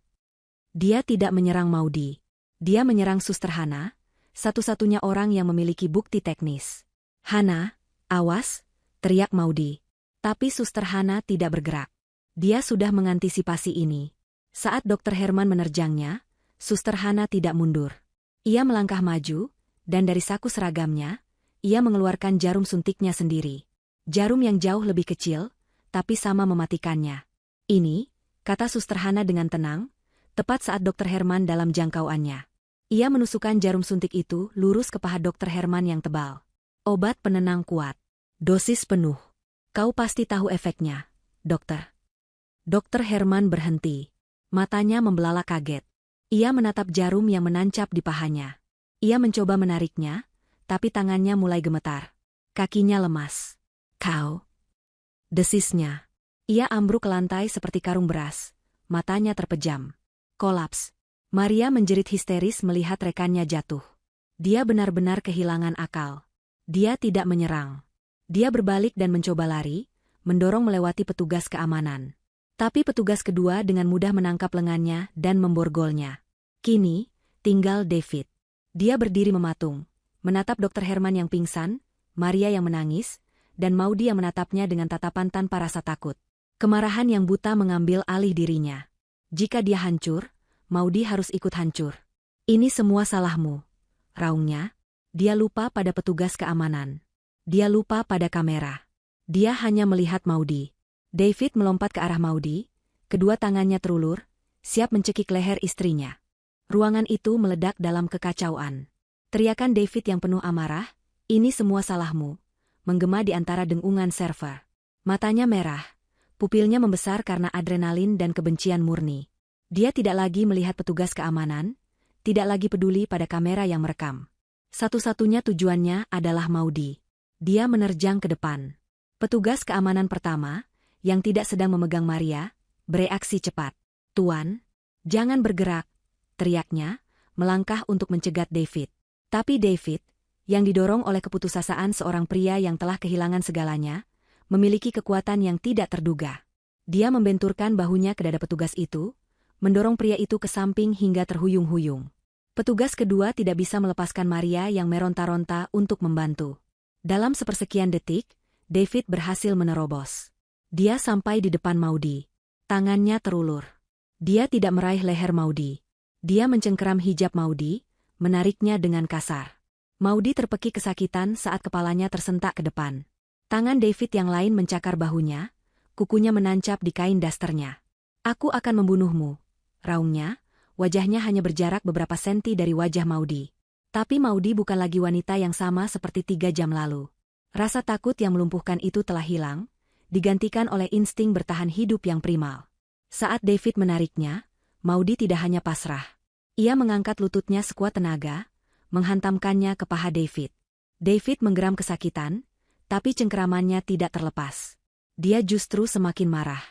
Speaker 1: Dia tidak menyerang Maudie. Dia menyerang Suster Hana, satu-satunya orang yang memiliki bukti teknis. Hana, awas, teriak Maudie. Tapi Suster Hana tidak bergerak. Dia sudah mengantisipasi ini. Saat Dr. Herman menerjangnya, Suster Hana tidak mundur. Ia melangkah maju, dan dari saku seragamnya, ia mengeluarkan jarum suntiknya sendiri. Jarum yang jauh lebih kecil, tapi sama mematikannya. Ini, kata Suster Hana dengan tenang, tepat saat Dr. Herman dalam jangkauannya. Ia menusukkan jarum suntik itu lurus ke paha Dr. Herman yang tebal. Obat penenang kuat. Dosis penuh. Kau pasti tahu efeknya, dokter. Dr. Herman berhenti. Matanya membelalak kaget. Ia menatap jarum yang menancap di pahanya. Ia mencoba menariknya, tapi tangannya mulai gemetar. Kakinya lemas. Kau. Desisnya. Ia ambruk ke lantai seperti karung beras. Matanya terpejam. Kolaps. Maria menjerit histeris melihat rekannya jatuh. Dia benar-benar kehilangan akal. Dia tidak menyerang. Dia berbalik dan mencoba lari, mendorong melewati petugas keamanan. Tapi petugas kedua dengan mudah menangkap lengannya dan memborgolnya. Kini, tinggal David. Dia berdiri mematung, menatap Dr. Herman yang pingsan, Maria yang menangis, dan Maudy yang menatapnya dengan tatapan tanpa rasa takut. Kemarahan yang buta mengambil alih dirinya. Jika dia hancur, Maudy harus ikut hancur. Ini semua salahmu, raungnya. Dia lupa pada petugas keamanan. Dia lupa pada kamera. Dia hanya melihat Maudy. David melompat ke arah Maudy, kedua tangannya terulur, siap mencekik leher istrinya. Ruangan itu meledak dalam kekacauan. Teriakan David yang penuh amarah, "Ini semua salahmu," menggema di antara dengungan server. Matanya merah. Pupilnya membesar karena adrenalin dan kebencian murni. Dia tidak lagi melihat petugas keamanan, tidak lagi peduli pada kamera yang merekam. Satu-satunya tujuannya adalah Maudy. Dia menerjang ke depan. Petugas keamanan pertama, yang tidak sedang memegang Maria, bereaksi cepat. "Tuan, jangan bergerak," teriaknya, melangkah untuk mencegat David. Tapi David, yang didorong oleh keputusasaan seorang pria yang telah kehilangan segalanya, memiliki kekuatan yang tidak terduga. Dia membenturkan bahunya ke dada petugas itu, mendorong pria itu ke samping hingga terhuyung-huyung. Petugas kedua tidak bisa melepaskan Maria yang meronta-ronta untuk membantu. Dalam sepersekian detik, David berhasil menerobos. Dia sampai di depan Maudy. Tangannya terulur. Dia tidak meraih leher Maudy. Dia mencengkeram hijab Maudy, menariknya dengan kasar. Maudy terpekik kesakitan saat kepalanya tersentak ke depan. Tangan David yang lain mencakar bahunya, kukunya menancap di kain dasternya. "Aku akan membunuhmu," raungnya, wajahnya hanya berjarak beberapa senti dari wajah Maudy. Tapi Maudy bukan lagi wanita yang sama seperti 3 jam lalu. Rasa takut yang melumpuhkan itu telah hilang, digantikan oleh insting bertahan hidup yang primal. Saat David menariknya, Maudy tidak hanya pasrah. Ia mengangkat lututnya sekuat tenaga, menghantamkannya ke paha David. David menggeram kesakitan, tapi cengkeramannya tidak terlepas. Dia justru semakin marah.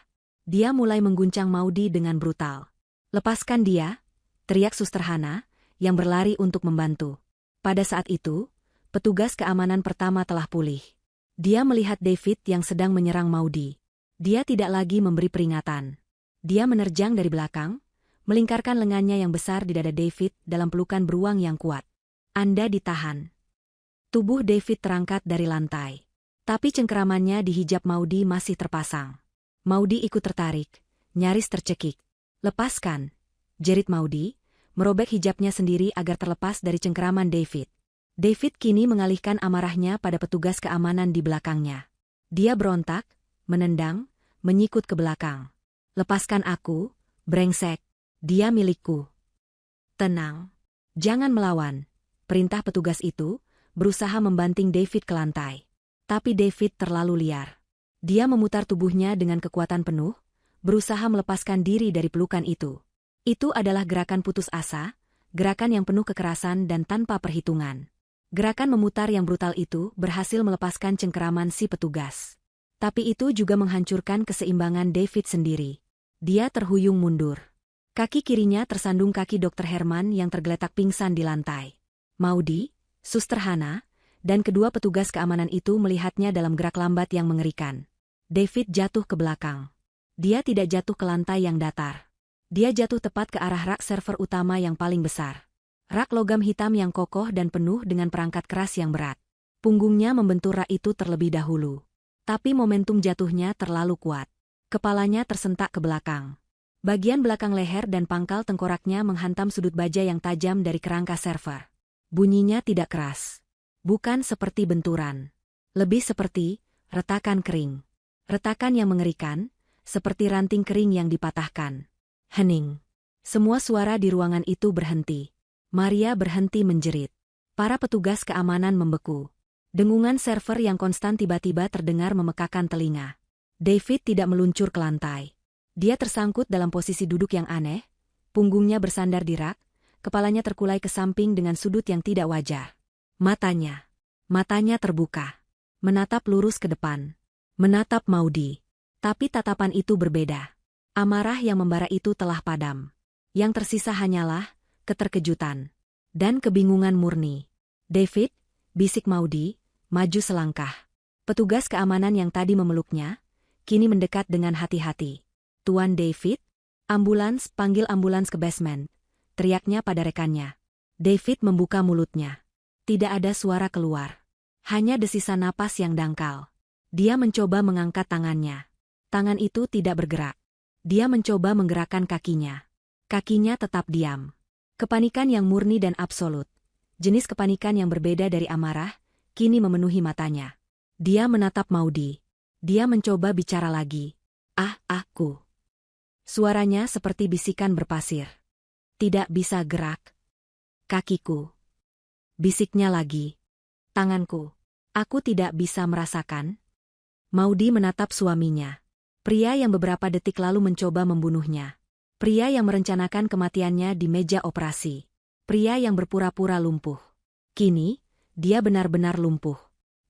Speaker 1: Dia mulai mengguncang Maudy dengan brutal. "Lepaskan dia," teriak Suster Hana, yang berlari untuk membantu. Pada saat itu, petugas keamanan pertama telah pulih. Dia melihat David yang sedang menyerang Maudy. Dia tidak lagi memberi peringatan. Dia menerjang dari belakang, melingkarkan lengannya yang besar di dada David dalam pelukan beruang yang kuat. "Anda ditahan." Tubuh David terangkat dari lantai. Tapi cengkeramannya di hijab Maudy masih terpasang. Maudy ikut tertarik, nyaris tercekik. "Lepaskan," jerit Maudy, merobek hijabnya sendiri agar terlepas dari cengkeraman David. David kini mengalihkan amarahnya pada petugas keamanan di belakangnya. Dia berontak, menendang, menyikut ke belakang. "Lepaskan aku, brengsek. Dia milikku." "Tenang. Jangan melawan," perintah petugas itu, berusaha membanting David ke lantai. Tapi David terlalu liar. Dia memutar tubuhnya dengan kekuatan penuh, berusaha melepaskan diri dari pelukan itu. Itu adalah gerakan putus asa, gerakan yang penuh kekerasan dan tanpa perhitungan. Gerakan memutar yang brutal itu berhasil melepaskan cengkeraman si petugas. Tapi itu juga menghancurkan keseimbangan David sendiri. Dia terhuyung mundur. Kaki kirinya tersandung kaki Dr. Herman yang tergeletak pingsan di lantai. Maudy, Suster Hana, dan kedua petugas keamanan itu melihatnya dalam gerak lambat yang mengerikan. David jatuh ke belakang. Dia tidak jatuh ke lantai yang datar. Dia jatuh tepat ke arah rak server utama yang paling besar. Rak logam hitam yang kokoh dan penuh dengan perangkat keras yang berat. Punggungnya membentur rak itu terlebih dahulu. Tapi momentum jatuhnya terlalu kuat. Kepalanya tersentak ke belakang. Bagian belakang leher dan pangkal tengkoraknya menghantam sudut baja yang tajam dari kerangka server. Bunyinya tidak keras. Bukan seperti benturan. Lebih seperti retakan kering. Retakan yang mengerikan, seperti ranting kering yang dipatahkan. Hening. Semua suara di ruangan itu berhenti. Maria berhenti menjerit. Para petugas keamanan membeku. Dengungan server yang konstan tiba-tiba terdengar memekakan telinga. David tidak meluncur ke lantai. Dia tersangkut dalam posisi duduk yang aneh, punggungnya bersandar di rak, kepalanya terkulai ke samping dengan sudut yang tidak wajar. Matanya terbuka. Menatap lurus ke depan. Menatap Maudy. Tapi tatapan itu berbeda. Amarah yang membara itu telah padam. Yang tersisa hanyalah keterkejutan dan kebingungan murni. David, bisik Maudy, maju selangkah. Petugas keamanan yang tadi memeluknya, kini mendekat dengan hati-hati. Tuan David, ambulans, panggil ambulans ke basement, teriaknya pada rekannya. David membuka mulutnya. Tidak ada suara keluar. Hanya desisan napas yang dangkal. Dia mencoba mengangkat tangannya. Tangan itu tidak bergerak. Dia mencoba menggerakkan kakinya. Kakinya tetap diam. Kepanikan yang murni dan absolut. Jenis kepanikan yang berbeda dari amarah, kini memenuhi matanya. Dia menatap Maudy. Dia mencoba bicara lagi. Aku. Suaranya seperti bisikan berpasir. Tidak bisa gerak. Kakiku. Bisiknya lagi. Tanganku. Aku tidak bisa merasakan. Maudy menatap suaminya. Pria yang beberapa detik lalu mencoba membunuhnya. Pria yang merencanakan kematiannya di meja operasi. Pria yang berpura-pura lumpuh. Kini, dia benar-benar lumpuh.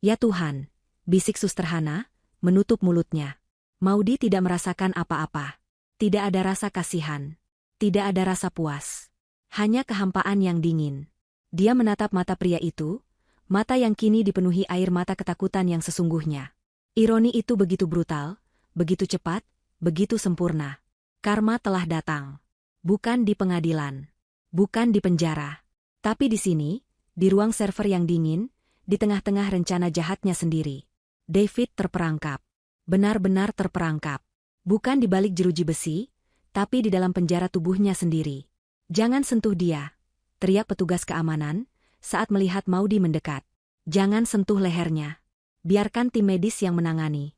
Speaker 1: Ya Tuhan, bisik Suster Hana, menutup mulutnya. Maudy tidak merasakan apa-apa. Tidak ada rasa kasihan. Tidak ada rasa puas. Hanya kehampaan yang dingin. Dia menatap mata pria itu, mata yang kini dipenuhi air mata ketakutan yang sesungguhnya. Ironi itu begitu brutal, begitu cepat, begitu sempurna. Karma telah datang. Bukan di pengadilan. Bukan di penjara. Tapi di sini, di ruang server yang dingin, di tengah-tengah rencana jahatnya sendiri. David terperangkap. Benar-benar terperangkap. Bukan di balik jeruji besi, tapi di dalam penjara tubuhnya sendiri. Jangan sentuh dia, teriak petugas keamanan, saat melihat Maudy mendekat. Jangan sentuh lehernya. Biarkan tim medis yang menangani.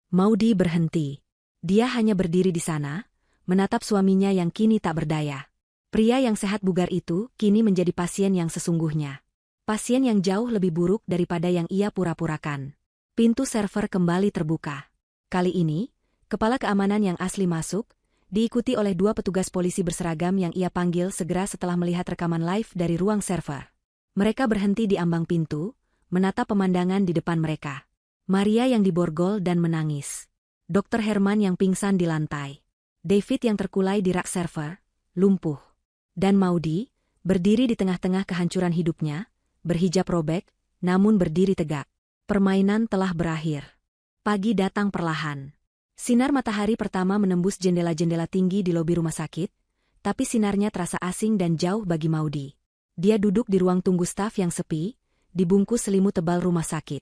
Speaker 1: Maudy berhenti. Dia hanya berdiri di sana, menatap suaminya yang kini tak berdaya. Pria yang sehat bugar itu kini menjadi pasien yang sesungguhnya. Pasien yang jauh lebih buruk daripada yang ia pura-purakan. Pintu server kembali terbuka. Kali ini, kepala keamanan yang asli masuk, diikuti oleh 2 petugas polisi berseragam yang ia panggil segera setelah melihat rekaman live dari ruang server. Mereka berhenti di ambang pintu, menatap pemandangan di depan mereka. Maria yang diborgol dan menangis. Dr. Herman yang pingsan di lantai. David yang terkulai di rak server, lumpuh. Dan Maudy, berdiri di tengah-tengah kehancuran hidupnya, berhijab robek, namun berdiri tegak. Permainan telah berakhir. Pagi datang perlahan. Sinar matahari pertama menembus jendela-jendela tinggi di lobi rumah sakit, tapi sinarnya terasa asing dan jauh bagi Maudy. Dia duduk di ruang tunggu staf yang sepi, dibungkus selimut tebal rumah sakit.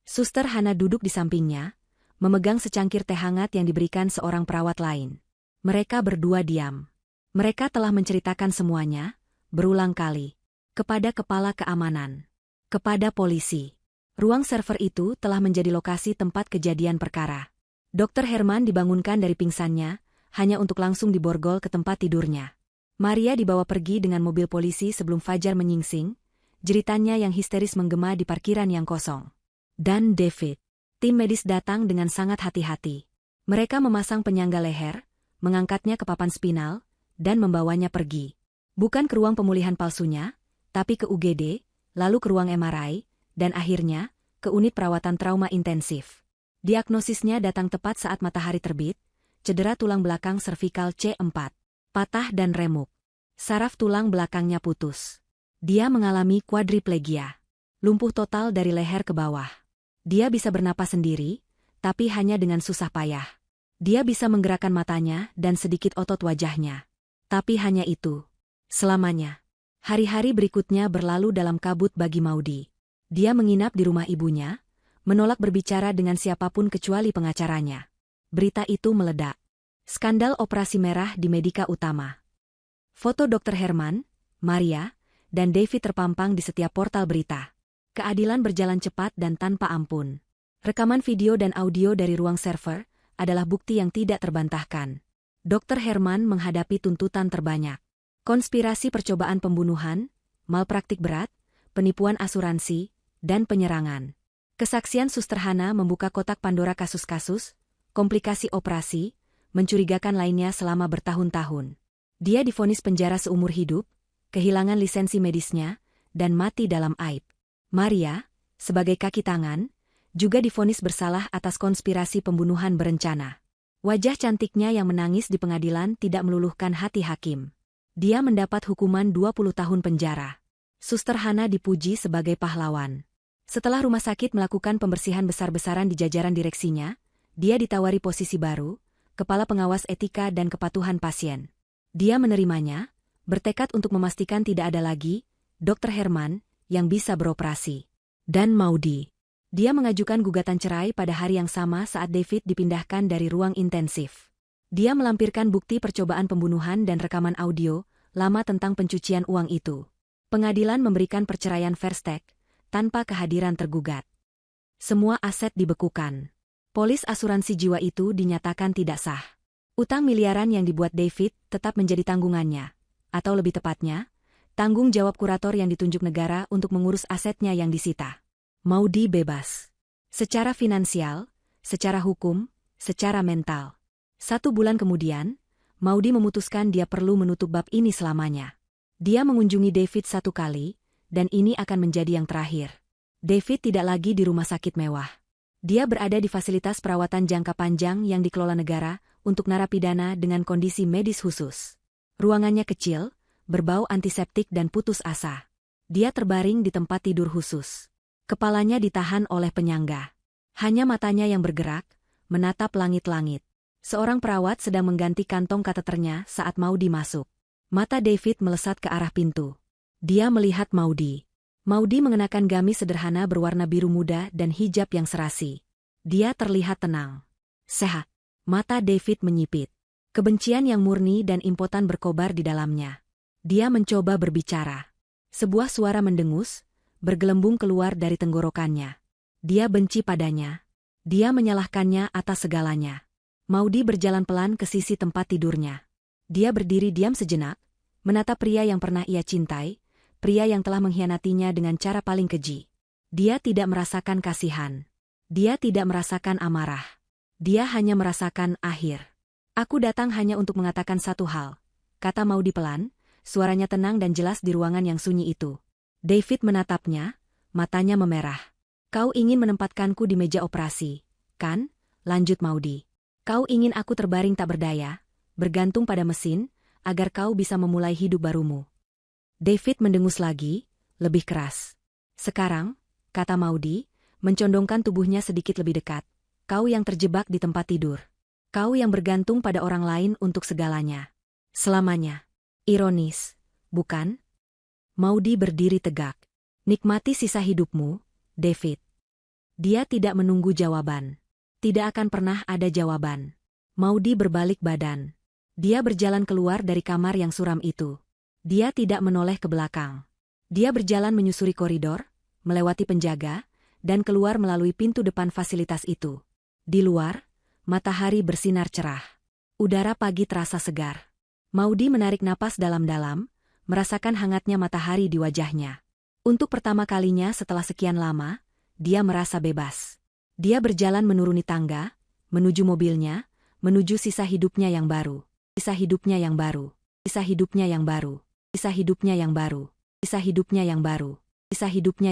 Speaker 1: Suster Hana duduk di sampingnya, memegang secangkir teh hangat yang diberikan seorang perawat lain. Mereka berdua diam. Mereka telah menceritakan semuanya, berulang kali. Kepada kepala keamanan. Kepada polisi. Ruang server itu telah menjadi lokasi tempat kejadian perkara. Dr. Herman dibangunkan dari pingsannya, hanya untuk langsung diborgol ke tempat tidurnya. Maria dibawa pergi dengan mobil polisi sebelum fajar menyingsing, jeritannya yang histeris menggema di parkiran yang kosong. Dan David. Tim medis datang dengan sangat hati-hati. Mereka memasang penyangga leher, mengangkatnya ke papan spinal, dan membawanya pergi. Bukan ke ruang pemulihan palsunya, tapi ke UGD, lalu ke ruang MRI, dan akhirnya, ke unit perawatan trauma intensif. Diagnosisnya datang tepat saat matahari terbit, cedera tulang belakang servikal C4, patah dan remuk. Saraf tulang belakangnya putus. Dia mengalami quadriplegia. Lumpuh total dari leher ke bawah. Dia bisa bernapas sendiri, tapi hanya dengan susah payah. Dia bisa menggerakkan matanya dan sedikit otot wajahnya. Tapi hanya itu. Selamanya. Hari-hari berikutnya berlalu dalam kabut bagi Maudy. Dia menginap di rumah ibunya, menolak berbicara dengan siapapun kecuali pengacaranya. Berita itu meledak. Skandal operasi merah di Medika Utama. Foto Dr. Herman, Maria, dan David terpampang di setiap portal berita. Keadilan berjalan cepat dan tanpa ampun. Rekaman video dan audio dari ruang server, adalah bukti yang tidak terbantahkan. Dr. Herman menghadapi tuntutan terbanyak. Konspirasi percobaan pembunuhan, malpraktik berat, penipuan asuransi, dan penyerangan. Kesaksian Suster Hana membuka kotak Pandora kasus-kasus, komplikasi operasi, mencurigakan lainnya selama bertahun-tahun. Dia divonis penjara seumur hidup, kehilangan lisensi medisnya, dan mati dalam aib. Maria, sebagai kaki tangan, juga divonis bersalah atas konspirasi pembunuhan berencana. Wajah cantiknya yang menangis di pengadilan tidak meluluhkan hati hakim. Dia mendapat hukuman 20 tahun penjara. Suster Hana dipuji sebagai pahlawan. Setelah rumah sakit melakukan pembersihan besar-besaran di jajaran direksinya, dia ditawari posisi baru, Kepala Pengawas Etika dan Kepatuhan Pasien. Dia menerimanya, bertekad untuk memastikan tidak ada lagi Dr. Herman yang bisa beroperasi. Dan Maudy. Dia mengajukan gugatan cerai pada hari yang sama saat David dipindahkan dari ruang intensif. Dia melampirkan bukti percobaan pembunuhan dan rekaman audio lama tentang pencucian uang itu. Pengadilan memberikan perceraian Versteeg tanpa kehadiran tergugat. Semua aset dibekukan. Polis asuransi jiwa itu dinyatakan tidak sah. Utang miliaran yang dibuat David tetap menjadi tanggungannya, atau lebih tepatnya, tanggung jawab kurator yang ditunjuk negara untuk mengurus asetnya yang disita. Maudy bebas. Secara finansial, secara hukum, secara mental. 1 bulan kemudian, Maudy memutuskan dia perlu menutup bab ini selamanya. Dia mengunjungi David 1 kali, dan ini akan menjadi yang terakhir. David tidak lagi di rumah sakit mewah. Dia berada di fasilitas perawatan jangka panjang yang dikelola negara untuk narapidana dengan kondisi medis khusus. Ruangannya kecil, berbau antiseptik dan putus asa. Dia terbaring di tempat tidur khusus. Kepalanya ditahan oleh penyangga. Hanya matanya yang bergerak, menatap langit-langit. Seorang perawat sedang mengganti kantong kateternya saat Maudy masuk. Mata David melesat ke arah pintu. Dia melihat Maudy. Maudy mengenakan gamis sederhana berwarna biru muda dan hijab yang serasi. Dia terlihat tenang. Sehat. Mata David menyipit. Kebencian yang murni dan impotan berkobar di dalamnya. Dia mencoba berbicara. Sebuah suara mendengus, bergelembung keluar dari tenggorokannya. Dia benci padanya. Dia menyalahkannya atas segalanya. Maudy berjalan pelan ke sisi tempat tidurnya. Dia berdiri diam sejenak, menatap pria yang pernah ia cintai, pria yang telah mengkhianatinya dengan cara paling keji. Dia tidak merasakan kasihan. Dia tidak merasakan amarah. Dia hanya merasakan akhir. Aku datang hanya untuk mengatakan satu hal, kata Maudy pelan, suaranya tenang dan jelas di ruangan yang sunyi itu. David menatapnya, matanya memerah. Kau ingin menempatkanku di meja operasi, kan? Lanjut Maudy. Kau ingin aku terbaring tak berdaya, bergantung pada mesin, agar kau bisa memulai hidup barumu. David mendengus lagi, lebih keras. Sekarang, kata Maudy, mencondongkan tubuhnya sedikit lebih dekat. Kau yang terjebak di tempat tidur. Kau yang bergantung pada orang lain untuk segalanya. Selamanya. Ironis, bukan? Maudy berdiri tegak. Nikmati sisa hidupmu, David. Dia tidak menunggu jawaban. Tidak akan pernah ada jawaban. Maudy berbalik badan. Dia berjalan keluar dari kamar yang suram itu. Dia tidak menoleh ke belakang. Dia berjalan menyusuri koridor, melewati penjaga, dan keluar melalui pintu depan fasilitas itu. Di luar, matahari bersinar cerah. Udara pagi terasa segar. Maudy menarik napas dalam-dalam, merasakan hangatnya matahari di wajahnya. Untuk pertama kalinya setelah sekian lama, dia merasa bebas. Dia berjalan menuruni tangga, menuju mobilnya, menuju sisa hidupnya yang baru. Sisa hidupnya yang baru. Sisa hidupnya yang baru. Sisa hidupnya yang baru. Sisa hidupnya yang baru. Sisa hidupnya